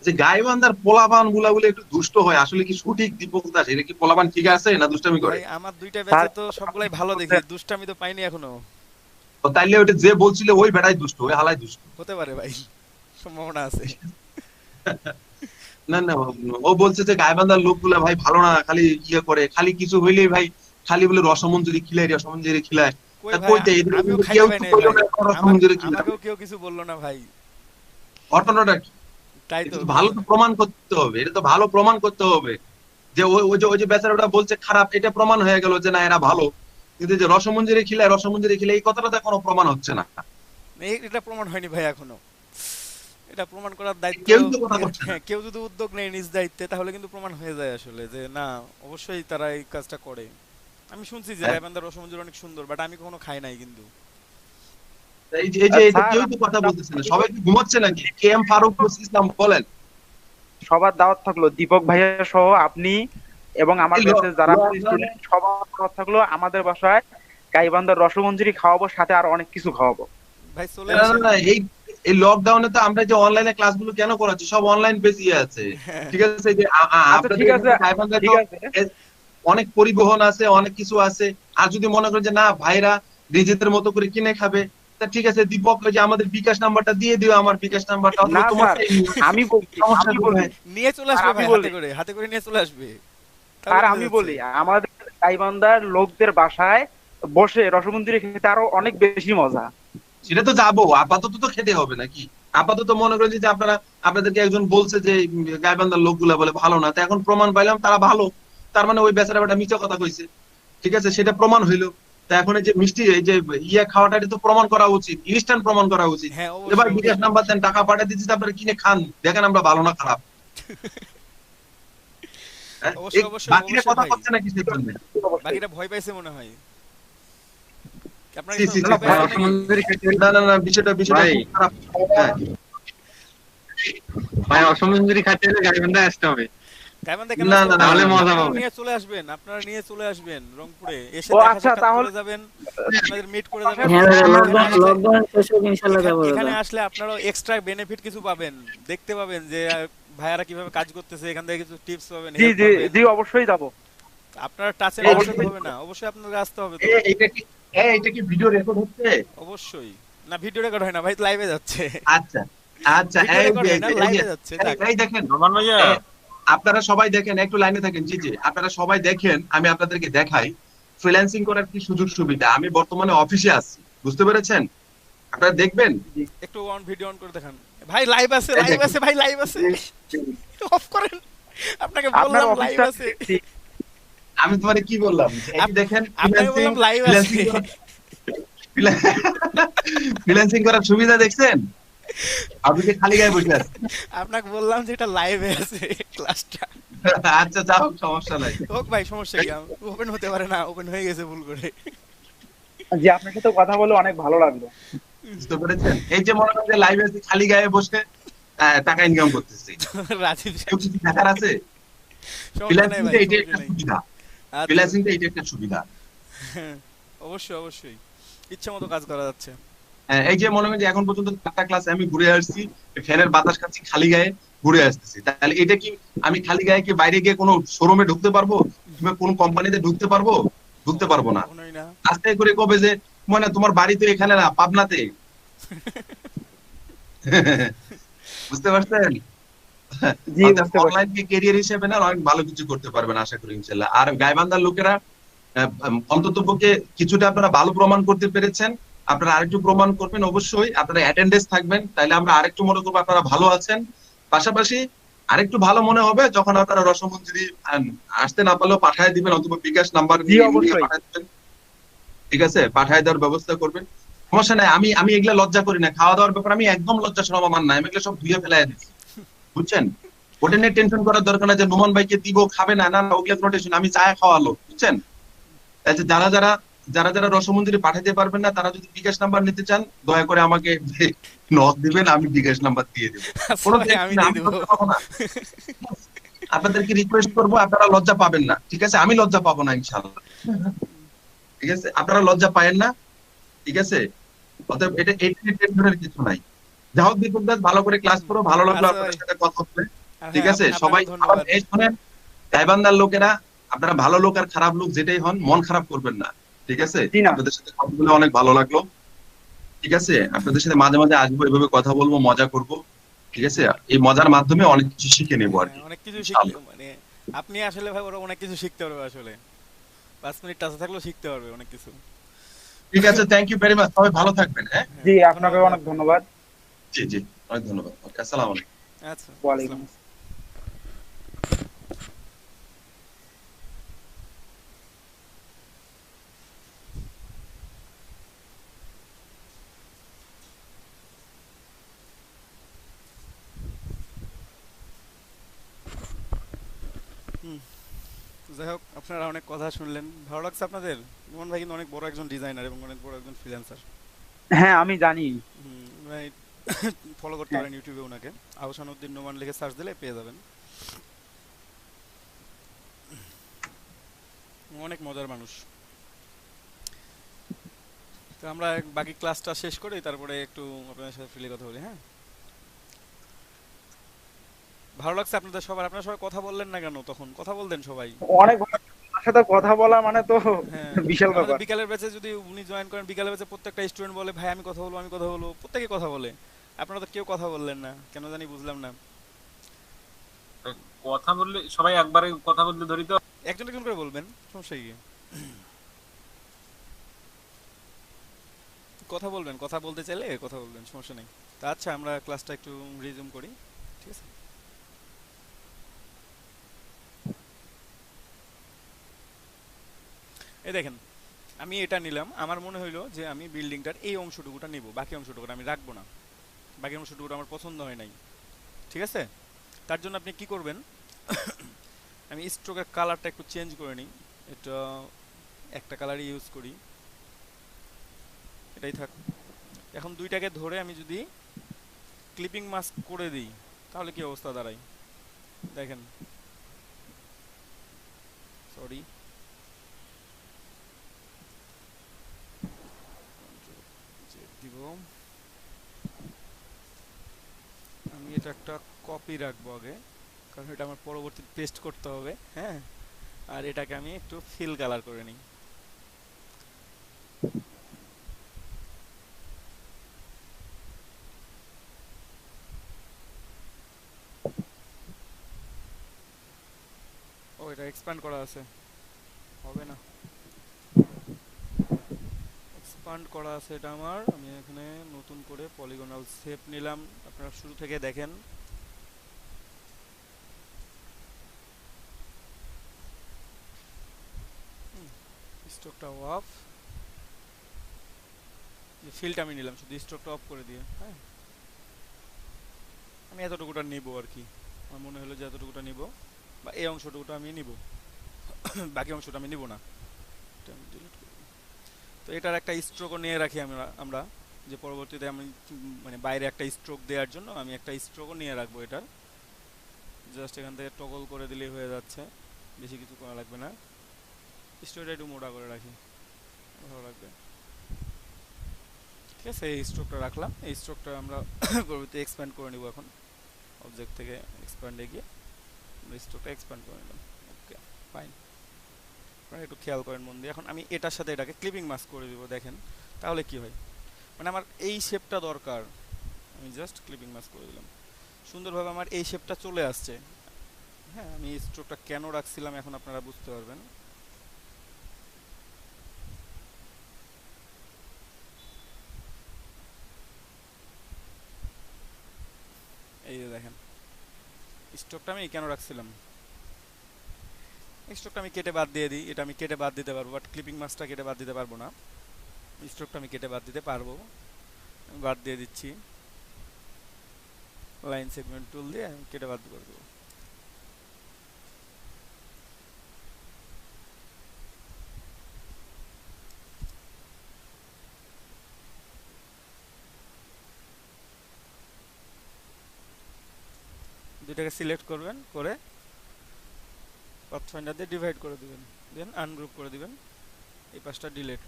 যে গাইবান্ধার পোলাপান গুলা বলে একটু দুষ্ট হয়, আসলে কি সঠিক দীপক দাস? এটা কি পোলাপান ঠিক আছে না দুষ্টামি করে? ভাই আমার দুইটা ব্যাচে তো সবগুলাই ভালো দেখি, দুষ্টামি তো পাইনি এখনো। তো তাইলে ওইটা যে বলছিল ওই বেটাই দুষ্ট, ওই হালাই দুষ্ট। হতে পারে ভাই, সম্ভাবনা আছে। না না, ও বলছে যে গাইবান্ধার লোকগুলা ভাই ভালো না, খালি ইয়ে করে, খালি কিছু হইলেই ভাই খালি বলে রসমঞ্জুরি খিলাই, রসমঞ্জুরি খিলায়। কই তা ভাই, কইতে এদের আমিও কিন্তু খাইতে কেউ পাই তো নাই কইলো ভাই। না রসমঞ্জুরি খিলায়। আমাকেও কেউ কিছু বললো না ভাই। ঘটনাটা কি? তাই এটা তো তো ভালো তো প্রমাণ করতে হবে, এটা তো ভালো প্রমাণ করতে হবে যে ওই যে বেচারাটা বলছে খারাপ, এটা প্রমাণ হয়ে গেল যে না এরা ভালো। কিন্তু যে রসমঞ্জুরি খিলায়, রসমঞ্জুরি খিলায়, এই কথাটাতে কোনো প্রমাণ হচ্ছে না। এটা প্রমাণ হয়নি ভাই এখনো। এটা প্রমাণ করার দায়িত্ব কেউ তো কথা বলছে না। হ্যাঁ, কেউ যদি উদ্যোগ নেয় নিজ দায়িত্বে তাহলে কিন্তু প্রমাণ হয়ে যায় আসলে যে না, অবশ্যই তারা এই কাজটা করে। আমি শুনছি যে হ্যাঁ। গাইবান্ধার রসমঞ্জুরি অনেক সুন্দর, বাট আমি কখনো খাই নাই কিন্তু। এই যে এটা কেউ তো কথা বলতেছে না, সবাই কি ঘুমাচ্ছে নাকি? কে এম ফারুক ইসলাম বলেন। সবার দাওয়াত থাকলো, দীপক ভাইয়া সহ আপনি এবং আমার এই ব্যাচের যারা ল- স্টুডেন্ট, সবার দাওয়াত থাকলো আমাদের বাসায়। গাইবান্ধার রসমঞ্জুরি খাওয়াবো, সাথে আরো অনেক কিছু খাওয়াবো। ভাই চলে না, না, আসেন। না, এই এই লকডাউনে তো আমরা যে অনলাইনে ক্লাসগুলো কেন করাচ্ছি, সব অনলাইন বেসই আছে। ঠিক আছে, যে আচ্ছা আপনাদের ঠিক আছে, এখানে গাইবান্ধায় ঠিক তো আছে। অনেক পরিবহন আছে, অনেক কিছু আছে। আর যদি মনে করেন যে না ভাইরা নিজেদের মতো করে কিনে খাবে, তা ঠিক আছে, দীপক ওই যে আমাদের বিকাশ নাম্বারটা দিয়ে দিও, আমার বিকাশ নাম্বারটা, অথবা না তোমার স্যার, আমি বলছি, সমস্যা আমি কোথায়? বলি, নিয়ে চলে আর আসবে আমি ভাই, বলি, হাতে করে নিয়ে চলে আসবে। তাহলে আর বোঝা আমি যাচ্ছে। বলি, আমাদের গাইবান্ধার লোকদের বাসায় বসে রসমঞ্জুরি খেতে আরো অনেক বেশি মজা। সেটা তো যাবো, আপাতত তো খেতে হবে নাকি? আপাতত মনে করেন যে আপনারা, আপনাদেরকে একজন বলছে যে গাইবান্ধার লোকগুলা বলে ভালো না, তো এখন প্রমাণ পাইলাম তারা ভালো, তার মানে ওই বেচারা বেটা মিথ্যা কথা কইছে, ঠিক আছে, সেটা প্রমাণ হইলো। তা এখন এই যে মিষ্টি, এই যে ইয়া খাওয়াটা, এটা তো প্রমাণ করা উচিত, ইনস্ট্যান্ট প্রমাণ করা উচিত। হ্যাঁ এবার অবশ্যই বিকাশ অবশ্যই। নাম্বার দেন, টাকা পাঠিয়ে দিচ্ছি, আপনারা কিনে খান, দেখেন আমরা ভালো না খারাপ। হ্যাঁ? অবশ্যই এই অবশ্যই বাকিরা অবশ্যই কথা ভাই, হচ্ছে না কিসের জন্য? বাকিটা ভয় পাইছে মনে হয়। আপনার জি, কি জি, জি, ভয় ভাই পাইছে হ্যাঁ। নাকি? অসমুদ্রি খাইতে না না না, বিষয়টা ভাই, খুব খারাপ। হ্যাঁ, ভাই অসমুদ্রি খাইতে হলে গাইবান্ধায় আসতে হবে, গাইবান্ধা কেন না আসতে না হবে? না তাহলে না, মজা আপনারা পাবে। নিয়ে চলে আসবেন, আপনারা নিয়ে চলে আসবেন রংপুরে, এসে ও দেখা আচ্ছা, সাক্ষাৎ তাহলে করে যাবেন, আপনাদের মিট করে যাবেন। হ্যাঁ ভাই, এখানে লকডাউন আসলে লকডাউন শেষ হোক ইনশাল্লাহ যাবো এখানে দাদা। আসলে আপনারা এক্সট্রা বেনিফিট কিছু পাবেন, দেখতে পাবেন যে ভাইয়ারা কিভাবে কাজ করতেছে, এখান থেকে কিছু টিপস পাবেন, জি হেল্প জি পাবেন। জি, অবশ্যই যাবো। আপনার টাচে এই না যে আসলে তো হবে না, অবশ্যই আপনাদের আসতে হবে তো। এটা কি ভিডিও রেকর্ড হচ্ছে? অবশ্যই। না ভিডিও রেকর্ড হয় না ভাই, লাইভে যাচ্ছে। আচ্ছা আচ্ছা, ভিডিও এই রেকর্ড যে হয় না, এই যে লাইভে যাচ্ছে। যাক, এই দেখেন, রোমান ভাইয়া, এ, আপনারা সবাই দেখেন, একটু লাইনে থাকেন। জি জি, আপনারা সবাই দেখেন, আমি আপনাদেরকে দেখাই ফ্রিল্যান্সিং করার কি সুযোগ সুবিধা। আমি বর্তমানে অফিসে আছি, বুঝতে পেরেছেন? আপনারা দেখবেন। একটু অন ভিডিও অন করে দেখান। ভাই লাইভ আছে, এই লাইভ দেখেন, আছে ভাই, লাইভ আছে। অফ করেন। আপনাকে আপনার বললাম লাইভ অফিসটা আছে। আমি তোমারে কি বললাম, যে এই যে আপ- দেখেন আপনাকে ফ্রিল্যান্সিং, বললাম লাইভ আছে। ফ্রিল্যান্সিং করার ফ্রিল্যান্সিং করার সুবিধা দেখছেন? আপনি কি খালি গায়ে বসে আছেন? আপনাকে বললাম যে এটা লাইভে আছে ক্লাসটা। আচ্ছা, যাও, সমস্যা নাই। হোক ভাই, সমস্যা কি, ওপেন হতে পারে না, ওপেন হয়ে গেছে ভুল করে। জি, আপনার সাথে কথা বলে অনেক ভালো লাগলো। বুঝতে পেরেছেন? এই যে মনে করেন যে লাইভে আছি, খালি গায়ে বসে টাকা ইনকাম করতেছি, রাজীব কেউ কিছু দেখার আছে? সমস্যা নাই ভাই, ফ্রিল্যান্সিংটা এটা সমস্যা একটা নাই। সুবিধা, আচ্ছা, ফ্রিল্যান্সিংটা এটা একটা সুবিধা। অবশ্যই অবশ্যই, ইচ্ছা মতো কাজ করা যাচ্ছে। এই যে মনে করেন যে এখন পর্যন্ত 4টা ক্লাসে আমি ঘুরে আসছি, ফ্যানের বাতাস খাচ্ছি, খালি গায়ে ঘুরে আসতেছি, তাহলে এটা কি আমি খালি গায়ে কি বাইরে গিয়ে কোনো শোরুমে ঢুকতে পারবো কিংবা কোনো কোম্পানিতে ঢুকতে পারবো? ঢুকতে পারবো না। কখনোই না। আস্তে করে কবে যে মানে তোমার বাড়ি তো এখানে না, পাবনাতে। বুঝতে পারছেন? জি, বুঝতে পারছি। অনলাইন কে ক্যারিয়ার হিসেবে না, অনেক ভালো কিছু করতে পারবেন আশা করি ইনশাল্লাহ। আর গাইবান্ধার লোকেরা অন্ততপক্ষে কিছুটা আপনারা ভালো প্রমাণ করতে পেরেছেন, আপনারা আরেকটু প্রমাণ করবেন অবশ্যই, আপনারা অ্যাটেন্ডেন্স থাকবেন, তাইলে আমরা আরেকটু মনে করবো আপনারা ভালো আছেন। পাশাপাশি আরেকটু ভালো মনে হবে যখন আপনারা রসমঞ্জরি আসতে না পারলেও পাঠায় দিবেন, অথবা বিকাশ নাম্বার জি, অবশ্যই। পাঠায় দিবেন, ঠিক আছে, পাঠায় দেওয়ার ব্যবস্থা করবেন। সমস্যা নাই, আমি এগুলা লজ্জা করি না, খাওয়া দাওয়ার ব্যাপারে আমি একদম লজ্জা শরম আমার নাই, আমি এগুলো সব ধুয়ে ফেলাই দিচ্ছি, বুঝছেন? ওটা নিয়ে টেনশন করার দরকার নাই যে নোমান ভাইকে দিব খাবে না, না না, ওগুলো কোনো টেনশন, আমি চায় খাওয়ালো, বুঝছেন? আচ্ছা, যারা রসমঞ্জরি পাঠাতে পারবেন না, তারা যদি বিকাশ নাম্বার নিতে চান, দয়া করে আমাকে নক দিবেন, আমি বিকাশ নাম্বার দিয়ে দেবো। আচ্ছা কোনো ভাই, আমি tension নেই, দিয়ে আমি দিব। লজ্জা পাবো না। আপনাদেরকে রিকোয়েস্ট করবো, আপনারা লজ্জা পাবেন না, ঠিক আছে? আমি লজ্জা পাবো না ইনশাআল্লাহ, ঠিক আছে? আপনারা লজ্জা পায়েন না, ঠিক আছে? অতএব এটা টেনশনের কিছু নাই। যা হোক, দীপক দাস, ভালো করে ক্লাস করো, ভালো লাগলো আচ্ছা আপনাদের ভাই। সাথে কথা বলে, আর ঠিক হ্যাঁ, আছে? আপনাকেও সবাই আবার ধন্যবাদ। এই শুনেন, গাইবান্ধার লোকেরা, আপনারা ভালো লোক আর খারাপ লোক যেটাই হন, মন খারাপ করবেন না, ঠিক আছে? জি না। আপনাদের সাথে কথা বলে অনেক ভালো লাগলো, ঠিক আছে? আপনাদের সাথে মাঝে মাঝে আসবো, এভাবে কথা বলবো, মজা করব, ঠিক আছে? এই মজার মাধ্যমে অনেক কিছু শিখে নেবো আর হ্যাঁ, কি, অনেক কিছু শিখলে ইনশাআল্লাহ। মানে আপনি আসলে ভাই ওরা অনেক কিছু শিখতে পারবে আসলে, 5 মিনিট টাচে থাকলেও শিখতে পারবে অনেক কিছু। ঠিক আছে, থ্যাংক ইউ ভেরি মাচ, সবাই ভালো থাকবেন। হ্যাঁ, হ্যাঁ, জি, ধন্যবাদ আপনাকে ভাই অনেক আপনাকে। ধন্যবাদ। জি জি, অনেক ধন্যবাদ। ওকে, আসসালামু আলাইকুম। আচ্ছা, ওয়ালাইকুম আসসালাম। হুম, তো যাই হোক, আপনারা অনেক কথা শুনলেন, ভালো লাগছে আপনাদের? নোমান ভাই কিন্তু অনেক বড় একজন ডিজাইনার এবং অনেক বড় একজন ফ্রিল্যান্সার। হ্যাঁ, আমি জানি। ভাই ফলো করতে হ্যাঁ। পারেন ইউটিউবে ওনাকে, আহসান উদ্দিন নোমান লিখে সার্চ দিলে পেয়ে যাবেন। অনেক মজার মানুষ। তো আমরা বাকি ক্লাসটা শেষ করি, তারপরে একটু আপনাদের সাথে ফ্রিলি কথা বলি। হ্যাঁ, ভালো লাগছে আপনাদের সবার, আপনারা সবাই কথা বললেন না কেন? তখন কথা বলতেন সবাই। অনেক ভালো। আপনার সাথে কথা বলা মানে তো হ্যাঁ, বিশাল আমাদের ব্যাপার। বিকালের ব্যাচে যদি উনি জয়েন করেন, বিকালের ব্যাচে প্রত্যেকটা স্টুডেন্ট বলে ভাই আমি কথা বলবো, আমি কথা বলবো, প্রত্যেকে কথা বলে। আপনারা তো কেউ কথা বললেন না কেন জানি, বুঝলাম না। কথা বললে সবাই একবারে কথা বলতে ধরি তো। একজন একজন করে বলবেন, সমস্যা কি? কথা বলবেন, কথা বলতে চাইলে কথা বলবেন, সমস্যা নেই। তা আচ্ছা, আমরা ক্লাসটা একটু রিজিউম করি, ঠিক আছে? এই দেখেন, আমি এটা নিলাম, আমার মনে হইলো যে আমি বিল্ডিংটার এই অংশটুকুটা নিব, বাকি অংশটুকুটা আমি রাখবো না, বাকি অংশটুকুটা আমার পছন্দ হয় নাই, ঠিক আছে? তার জন্য আপনি কি করবেন, আমি স্ট্রোকের কালারটা একটু চেঞ্জ করে নিই, এটা একটা কালারই ইউজ করি, এটাই থাক। এখন দুইটাকে ধরে আমি যদি ক্লিপিং মাস্ক করে দিই তাহলে কি অবস্থা দাঁড়ায় দেখেন। সরি, দিব, আমি এটা একটা কপি রাখবো আগে, কারণ এটা আমার পরবর্তী পেস্ট করতে হবে, হ্যাঁ। আর এটাকে আমি একটু ফিল কালার করে নিই। ও, এটা এক্সপ্যান্ড করা আছে, হবে না, এক্সপ্যান্ড করা আছে এটা আমার। আমি এখানে নতুন করে পলিগনাল শেপ নিলাম, আপনারা শুরু থেকে দেখেন। স্ট্রোকটা অফ, যে ফিলটা আমি নিলাম শুধু স্ট্রোকটা অফ করে দিয়ে, হ্যাঁ। আমি এতটুকুটা নিব আর কি, আমার মনে হলো যে এতটুকুটা নিব, বা এই অংশটুকুটা আমি নিব, বাকি অংশটা আমি নিব না, এটা আমি delete করব। তো এটার একটা স্ট্রোকও নিয়ে রাখি আমরা যে পরবর্তীতে আমি মানে বাইরে একটা স্ট্রোক দেওয়ার জন্য আমি একটা স্ট্রোকও নিয়ে রাখবো এটার। জাস্ট এখান থেকে টগল করে দিলেই হয়ে যাচ্ছে, বেশি কিছু করা লাগবে না। স্ট্রোকটা একটু মোটা করে রাখি, ভালো লাগবে, ঠিক আছে? এই স্ট্রোকটা রাখলাম, এই স্ট্রোকটা আমরা পরবর্তীতে এক্সপ্যান্ড করে নিব। এখন অবজেক্ট থেকে এক্সপ্যান্ডে গিয়ে আমরা স্ট্রোকটা এক্সপ্যান্ড করে নিলাম, ওকে ফাইন। আপনারা একটু খেয়াল করেন মন দিয়ে, এখন আমি এটার সাথে এটাকে ক্লিপিং মাস্ক করে দিব, দেখেন তাহলে কি হয়। মানে আমার এই শেপটা দরকার, আমি জাস্ট ক্লিপিং মাস্ক করে দিলাম, সুন্দরভাবে আমার এই শেপটা চলে আসছে। হ্যাঁ, আমি এই স্ট্রোকটা কেন রাখছিলাম এখন আপনারা বুঝতে পারবেন। এই যে দেখেন, স্ট্রোকটা আমি কেন রাখছিলাম, স্ট্রোকটা আমি কেটে বাদ দিয়ে দিই, এটা আমি কেটে বাদ দিতে পারবো, বাট ক্লিপিং মাস্কটা কেটে বাদ দিতে পারবো না। স্ট্রোকটা আমি কেটে বাদ দিতে পারবো, আমি বাদ দিয়ে দিচ্ছি, লাইন সেগমেন্ট টুল দিয়ে আমি কেটে বাদ করে দেবো। দুইটাকে সিলেক্ট করবেন, করে পাথ ফাইন্ডার দিয়ে ডিভাইড করে দিবেন, দেন আনগ্রুপ করে দিবেন, এই পাশটা ডিলিট।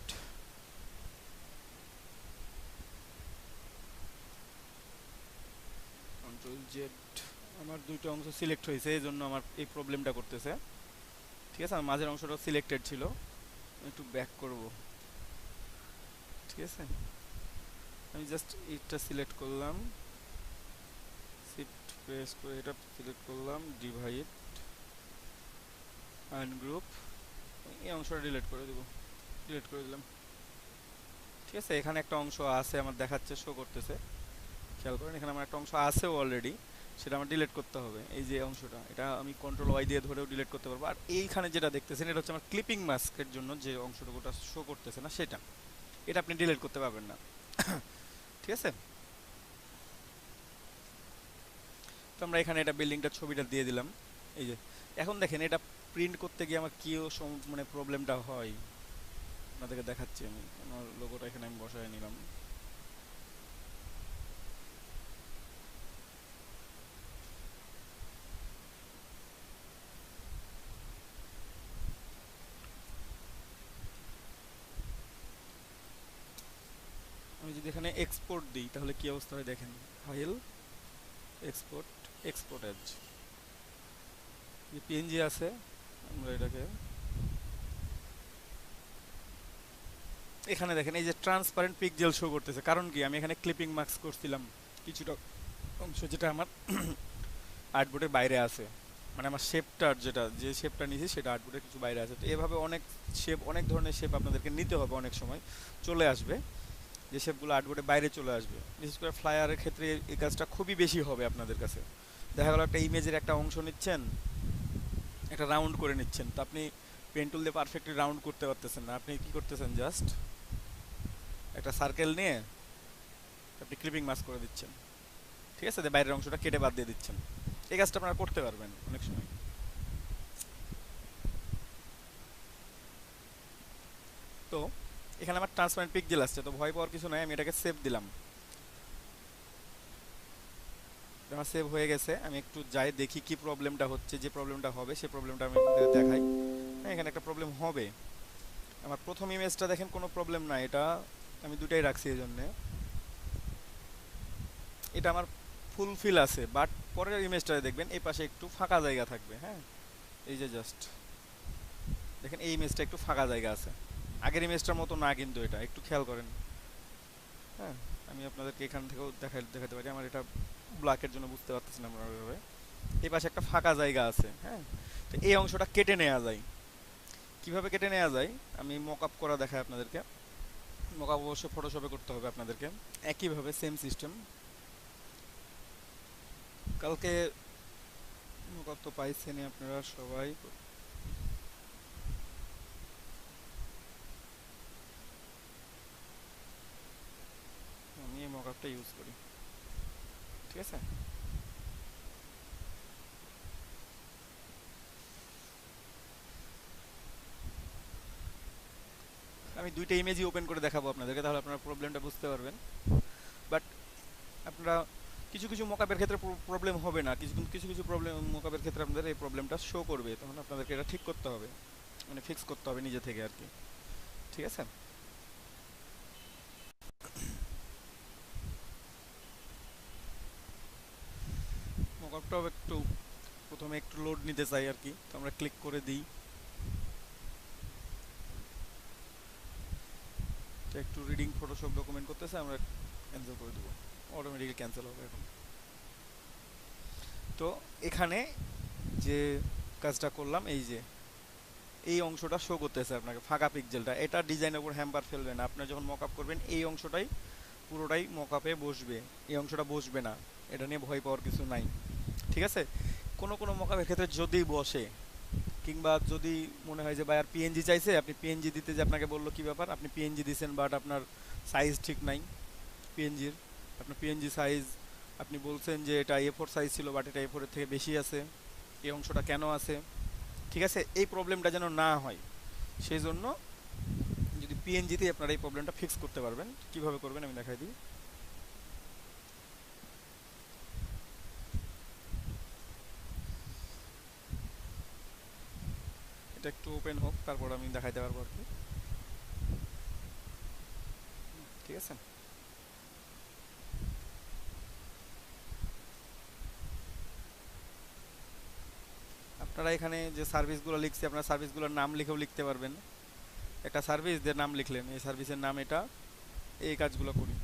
কন্ট্রোল জেড, আমার দুইটা অংশ সিলেক্ট হয়েছে, এই জন্য আমার এই প্রবলেমটা করতেছে, ঠিক আছে? আমার মাঝের অংশটা সিলেক্টেড ছিল, একটু ব্যাক করব, ঠিক আছে? আমি জাস্ট এইটা সিলেক্ট করলাম, শিফট প্রেস করে এটা সিলেক্ট করলাম, ডিভাইড, আনগ্রুপ, এই অংশটা ডিলিট করে দেব, ডিলিট করে দিলাম, ঠিক আছে? এখানে একটা অংশ আছে আমার দেখাচ্ছে, শো করতেছে, খেয়াল করেন এখানে আমার একটা অংশ আছে অলরেডি, সেটা আমার ডিলিট করতে হবে। এই যে অংশটা, এটা আমি কন্ট্রোল ওয়াই দিয়ে ধরেও ডিলিট করতে পারবো। আর এইখানে যেটা দেখতেছেন এটা হচ্ছে আমার ক্লিপিং মাস্কের জন্য যে অংশটুকুটা শো করতেছে না সেটা, এটা আপনি ডিলিট করতে পারবেন না, ঠিক আছে? তো আমরা এখানে এটা বিল্ডিংটার ছবিটা দিয়ে দিলাম। এই যে এখন দেখেন এটা প্রিন্ট করতে গিয়ে আমার কি মানে প্রবলেমটা হয় আপনাদেরকে দেখাচ্ছি। আমি আমার লোগোটা এখানে আমি বসায় নিলাম, আমি যদি এখানে এক্সপোর্ট দিই তাহলে কি অবস্থা হয় দেখেন, ফাইল এক্সপোর্ট, এক্সপোর্ট এজ, যে পিএনজি আছে আমরা এটাকে এখানে দেখেন এই যে ট্রান্সপারেন্ট পিক্সেল শো করতেছে, কারণ কি আমি এখানে ক্লিপিং মাস্ক করছিলাম কিছুটা অংশ যেটা আমার আর্টবোর্ডের বাইরে আছে, মানে আমার শেপটার যে শেপটা নিয়েছি সেটা আর্টবোর্ডের কিছু বাইরে আছে। তো এভাবে অনেক শেপ, অনেক ধরনের শেপ আপনাদেরকে নিতে হবে, অনেক সময় চলে আসবে। যে শেপগুলো আর্টবোর্ডে বাইরে চলে আসবে। বিশেষ করে ফ্লায়ারের ক্ষেত্রে এই কাজটা খুবই বেশি হবে আপনাদের কাছে। দেখা গেল একটা ইমেজের একটা অংশ নিচ্ছেন, একটা রাউন্ড করে নিচ্ছেন, তো আপনি পেন টুল দিয়ে পারফেক্টলি রাউন্ড করতে পারতেছেন না। আপনি কি করতেছেন, জাস্ট একটা সার্কেল নিয়ে আপনি ক্লিপিং মাস্ক করে দিচ্ছেন, ঠিক আছে, দিয়ে বাইরের অংশটা কেটে বাদ দিয়ে দিচ্ছেন। এই কাজটা আপনারা করতে পারবেন অনেক সময়। তো এখানে আমার ট্রান্সপারেন্ট পিক্সেল আসছে, তো ভয় পাওয়ার কিছু নাই, আমি এটাকে সেভ দিলাম। আমার সেভ হয়ে গেছে। আমি একটু যাই দেখি কি প্রবলেমটা হচ্ছে, যে প্রবলেমটা হবে সেই প্রবলেমটা আমি আপনাদের দেখাই। হ্যাঁ, এখানে একটা প্রবলেম হবে। আমার প্রথম ইমেজটা দেখেন কোনো প্রবলেম না, এটা আমি দুটাই রাখছি এই জন্যে, এটা আমার ফুলফিল আছে। বাট পরের ইমেজটাতে দেখবেন এই পাশে একটু ফাঁকা জায়গা থাকবে। হ্যাঁ, এই যে জাস্ট দেখেন এই ইমেজটা একটু ফাঁকা জায়গা আছে, আগের ইমেজটার মতো না কিন্তু, এটা একটু খেয়াল করেন। হ্যাঁ, আমি আপনাদেরকে এখান থেকেও দেখাতে পারি, আমার এটা ব্ল্যাকের জন্য বুঝতে পারতেছি না আমরা ওইভাবে। এই পাশে একটা ফাঁকা জায়গা আছে। হ্যাঁ, তো এই অংশটা কেটে নেওয়া যায়। কিভাবে কেটে নেওয়া যায় আমি মক আপ করা দেখাই আপনাদেরকে। মক আপ অবশ্যই ফটোশপে করতে হবে আপনাদেরকে। একইভাবে সেম সিস্টেম, কালকে মক আপ তো পাইছেনই আপনারা সবাই। আমি এই মক আপটা ইউজ করি, ঠিক আছে। আমি দুইটা ইমেজই ওপেন করে দেখাবো আপনাদেরকে, তাহলে আপনারা প্রবলেমটা বুঝতে পারবেন। বাট আপনারা কিছু কিছু মকআপের ক্ষেত্রে প্রবলেম হবে না, কিছু কিছু কিছু প্রবলেম মকআপের ক্ষেত্রে আপনাদের এই প্রবলেমটা শো করবে, তখন আপনাদেরকে এটা ঠিক করতে হবে, মানে ফিক্স করতে হবে নিজে থেকে আর কি, ঠিক আছে। মকআপটাও একটু প্রথমে একটু লোড নিতে চাই আর কি, তো আমরা ক্লিক করে দিই, তো একটু রিডিং ফটোশপ ডকুমেন্ট করতেছে, আমরা ক্যান্সেল করে দেবো, অটোমেটিক্যালি ক্যান্সেল হবে এখন। তো এখানে যে কাজটা করলাম, এই যে এই অংশটা শো করতেছে আপনাকে ফাঁকা পিক্সেলটা, এটা ডিজাইনের উপর হ্যাম্পার ফেলবে না। আপনি যখন মকআপ করবেন এই অংশটাই পুরোটাই মকআপে বসবে, এই অংশটা বসবে না, এটা নিয়ে ভয় পাওয়ার কিছু নাই, ঠিক আছে। কোনো কোনো মকআপের ক্ষেত্রে যদি বসে, কিংবা যদি মনে হয় যে ভাই আর পিএনজি চাইছে, আপনি পিএনজি দিতে যে আপনাকে বললো কি ব্যাপার, আপনি পিএনজি দিয়েছেন বাট আপনার সাইজ ঠিক নাই পিএনজির, আপনার পিএনজি সাইজ আপনি বলছেন যে এটা A4 সাইজ ছিল বাট এটা A4 এর থেকে বেশি আছে, এই অংশটা কেন আছে, ঠিক আছে। এই প্রবলেমটা যেন না হয় সেই জন্য যদি পিএনজিতে আপনারা এই প্রবলেমটা ফিক্স করতে পারবেন। কিভাবে করবেন আমি দেখাই দিই। এটা একটু ওপেন হোক, তারপর আমি দেখাইতে পারবো আর কি, ঠিক আছে। আপনারা এখানে যে সার্ভিসগুলো লিখছি, আপনারা সার্ভিসগুলোর নাম লিখেও লিখতে পারবেন। একটা সার্ভিস যে নাম লিখলেন, এই সার্ভিসের নাম এটা, এই কাজগুলো করি,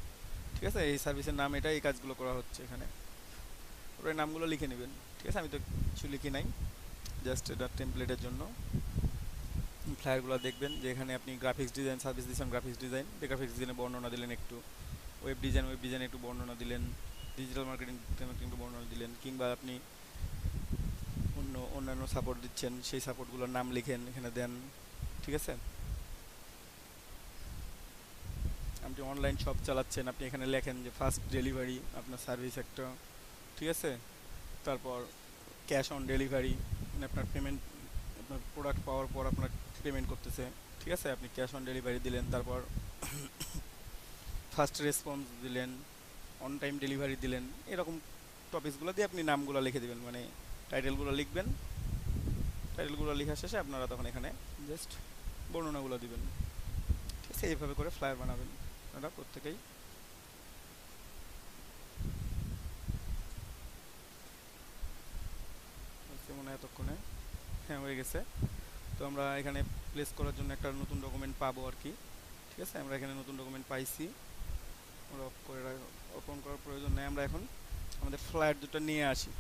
ঠিক আছে, এই সার্ভিসের নাম এটা, এই কাজগুলো করা হচ্ছে এখানে, ওর এই নামগুলো লিখে নেবেন, ঠিক আছে। আমি তো কিছু লিখি নাই, জাস্ট এটা টেমপ্লেটের জন্য। ফ্লায়ারগুলো দেখবেন যে এখানে আপনি গ্রাফিক্স ডিজাইন সার্ভিস দিচ্ছেন, গ্রাফিক্স ডিজাইন, গ্রাফিক্স ডিজাইনে বর্ণনা দিলেন একটু, ওয়েব ডিজাইন একটু বর্ণনা দিলেন, ডিজিটাল মার্কেটিং একটু বর্ণনা দিলেন, কিংবা আপনি অন্যান্য সাপোর্ট দিচ্ছেন, সেই সাপোর্টগুলোর নাম লিখেন এখানে দেন, ঠিক আছে। আপনি অনলাইন শপ চালাচ্ছেন, আপনি এখানে লেখেন যে ফার্স্ট ডেলিভারি আপনার সার্ভিস একটা, ঠিক আছে। তারপর ক্যাশ অন ডেলিভারি, মানে আপনার পেমেন্ট, আপনার প্রোডাক্ট পাওয়ার পর আপনার পেমেন্ট করতেছে, ঠিক আছে, আপনি ক্যাশ অন ডেলিভারি দিলেন। তারপর ফার্স্ট রেসপন্স দিলেন, অন টাইম ডেলিভারি দিলেন, এরকম টপিকসগুলো দিয়ে আপনি নামগুলো লিখে দেবেন, মানে টাইটেলগুলো লিখবেন। টাইটেলগুলো লেখা শেষে আপনারা তখন এখানে জাস্ট বর্ণনাগুলো দিবেন, ঠিক আছে। এইভাবে করে ফ্লায়ার বানাবেন আপনারা প্রত্যেকেই। মনে হয় এতক্ষণে হ্যাঁ হয়ে গেছে। তো আমরা এখানে প্লেস করার জন্য একটা নতুন ডকুমেন্ট পাবো আর কি, ঠিক আছে। আমরা এখানে নতুন ডকুমেন্ট পাইছি, আমরা ওপেন করার প্রয়োজন নেই। আমরা এখন আমাদের ফ্লায়ার দুটো নিয়ে আসি,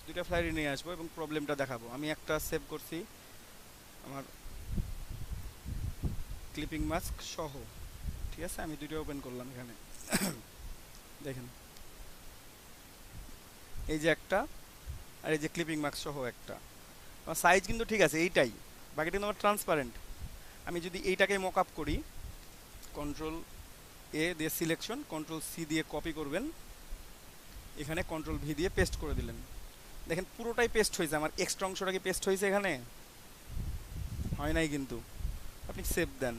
দুটো ফ্লায়ারই নিয়ে আসবো এবং প্রবলেমটা দেখাবো। আমি একটা সেভ করছি আমার ক্লিপিং মাস্ক সহ, ঠিক ঠিক আছে, আমি দুইটা ওপেন করলাম এখানে। দেখেন এই যে একটা, আর এই যে ক্লিপিং মার্কস সহ একটা। আমার সাইজ কিন্তু ঠিক আছে এইটাই, বাকিটা কিন্তু আমার ট্রান্সপারেন্ট। আমি যদি এইটাকে মক আপ করি, কন্ট্রোল এ দিয়ে সিলেকশন, কন্ট্রোল সি দিয়ে কপি করবেন, এখানে কন্ট্রোল ভি দিয়ে পেস্ট করে দিলেন। দেখেন পুরোটাই পেস্ট হয়েছে। আমার এক্সট্রা অংশটা কি পেস্ট হয়েছে এখানে? হয় নাই কিন্তু। আপনি সেভ দেন,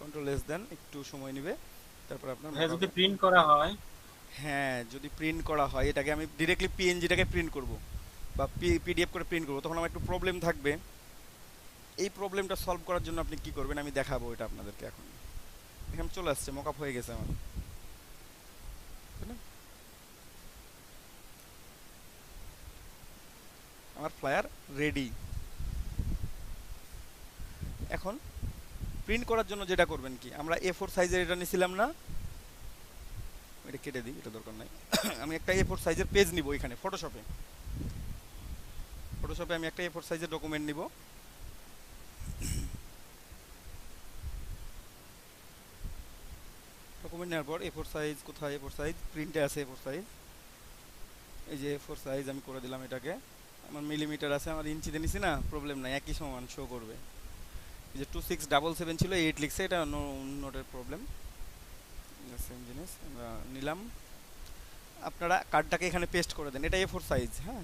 কন্ট্রোল এস দেন, একটু সময় নেবে, তারপর আপনার হ্যাঁ, mock যদি up- প্রিন্ট করা হয়, হ্যাঁ যদি প্রিন্ট করা হয়, এটাকে আমি ডিরেক্টলি পিএনজিটাকে প্রিন্ট করব বা পিডিএফ করে প্রিন্ট করব, তখন আমার একটু প্রবলেম থাকবে। এই প্রবলেমটা সলভ করার জন্য আপনি কি করবেন আমি দেখাবো এটা আপনাদেরকে। এখন এখানে চলে আসছে, মকআপ হয়ে গেছে আমার, তাই না? আমার ফ্লায়ার রেডি। এখন প্রিন্ট করার জন্য যেটা করবেন কি, আমরা A4 সাইজের এটা নিছিলাম না, এটা কেটে দিই, এটা দরকার নাই। আমি একটা A4 সাইজের পেজ নিব এখানে ফটোশপে। আমি একটা A4 সাইজের ডকুমেন্ট নিব। ডকুমেন্ট নেওয়ার পর A4 সাইজ কোথায়, A4 সাইজ প্রিন্টে আছে, A4 সাইজ এই যে A4 সাইজ আমি করে দিলাম এটাকে। আমার মিলিমিটার আছে, আমার ইঞ্চিতে নিছি না, প্রবলেম নাই, একই সমান শো করবে। এই যে 2677 ছিল 8 লিখছে, এটা নোটের প্রবলেম, সেম জিনিস আমরা নিলাম। আপনারা কার্ডটাকে এখানে পেস্ট করে দেন, এটা A4 সাইজ। হ্যাঁ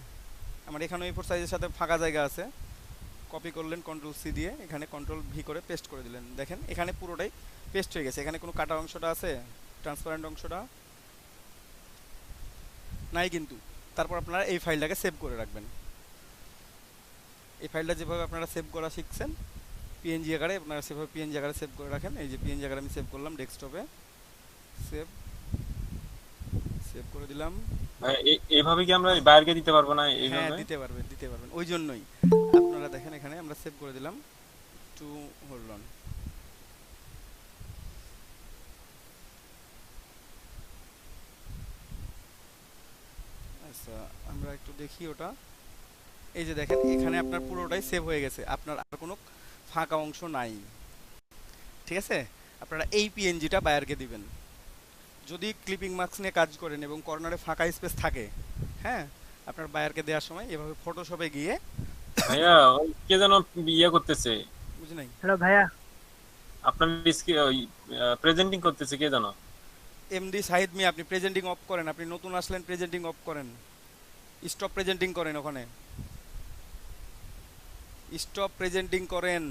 আমার এখানে A4 সাইজের সাথে ফাঁকা জায়গা আছে, কপি করলেন কন্ট্রোল সি দিয়ে, এখানে কন্ট্রোল ভি করে পেস্ট করে দিলেন। দেখেন এখানে পুরোটাই পেস্ট হয়ে গেছে। এখানে কোনো কাটা অংশটা আছে, ট্রান্সপারেন্ট অংশটা নাই কিন্তু। তারপর আপনারা এই ফাইলটাকে সেভ করে রাখবেন। এই ফাইলটা যেভাবে আপনারা সেভ করা শিখছেন পিএনজি আকারে, আপনারা সেভাবে পিএনজি আকারে সেভ করে রাখেন। এই যে পিএনজি আকারে আমি সেভ করলাম ডেস্কটপে, সেভ করে দিলাম। ভাই, এইভাবে কি আমরা বাইরকে দিতে পারবো না? হ্যাঁ এইভাবে দিতে পারবেন, ওই জন্যই আপনারা দেখেন এখানে আমরা সেভ করে দিলাম। টু হোল্ড অন, আচ্ছা আমরা একটু দেখি ওটা। এই যে দেখেন এখানে আপনার পুরোটাই সেভ হয়ে গেছে, আপনার আর কোনো ফাঁকা অংশ নাই। ঠিক আছে, আপনারা এই পিএনজিটা বায়ারকে দিবেন। যদি ক্লিপিং মার্কস নিয়ে কাজ করেন এবং কর্নারে ফাঁকা স্পেস থাকে, হ্যাঁ আপনার বায়ারকে দেওয়ার সময় এভাবে ফটোশপে গিয়ে, ভাইয়া, ওই কে যেন ইয়ে করতেছে, বুঝি নাই, হ্যালো ভাইয়া, আপনার প্রেজেন্টিং করতেছে কে যেন। এমডি সাহিদ মিয়া আপনি প্রেজেন্টিং অফ করেন, আপনি নতুন আসলেন, প্রেজেন্টিং অফ করেন, স্টপ প্রেজেন্টিং করেন, ওখানে স্টপ প্রেজেন্টিং করেন।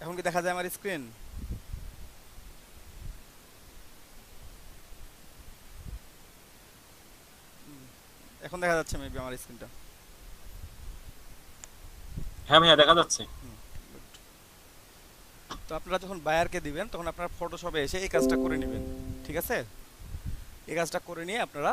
এখন কি দেখা যায় আমার স্ক্রিন? এখন দেখা যাচ্ছে মেবি আমার স্ক্রিনটা। হ্যাঁ ভাইয়া, দেখা যাচ্ছে। তো আপনারা যখন বায়ারকে দিবেন তখন আপনারা ফটোশপে এসে এই কাজটা করে নেবেন। ঠিক আছে, এই কাজটা করে নিয়ে আপনারা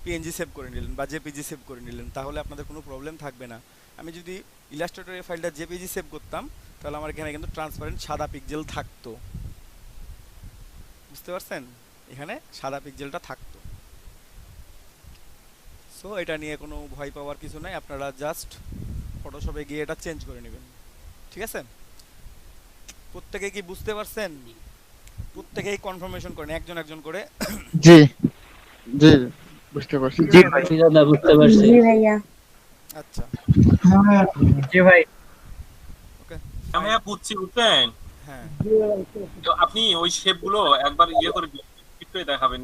পিএনজি সেভ করে নিলেন বা জেপিজি সেভ করে নিলেন, তাহলে আপনাদের কোনো প্রবলেম থাকবে না। আমি যদি ইলাস্ট্রেটরের ফাইলটা জেপিজি সেভ করতাম তাহলে আমার এখানে কিন্তু ট্রান্সপারেন্ট সাদা পিক্সেল থাকতো, বুঝতে পারছেন? এখানে সাদা পিক্সেলটা থাকতো। সো এটা নিয়ে কোনো ভয় পাওয়ার কিছু নাই, আপনারা জাস্ট ফটোশপে গিয়ে এটা চেঞ্জ করে নেবেন। ঠিক আছে, প্রত্যেকে কি বুঝতে পারছেন? প্রত্যেকেই কনফার্মেশন করেন একজন একজন করে। জি জি বুঝতে পারছি। জি ভাই, দাদা বুঝতে পারছি। জি ভাইয়া, আচ্ছা জি ভাই, ওকে, হ্যাঁ ভাইয়া, বুঝছি, বুঝছেন। হ্যাঁ তো আপনি ওই শেপ গুলো একবার ইয়ে করে দেখাবেন,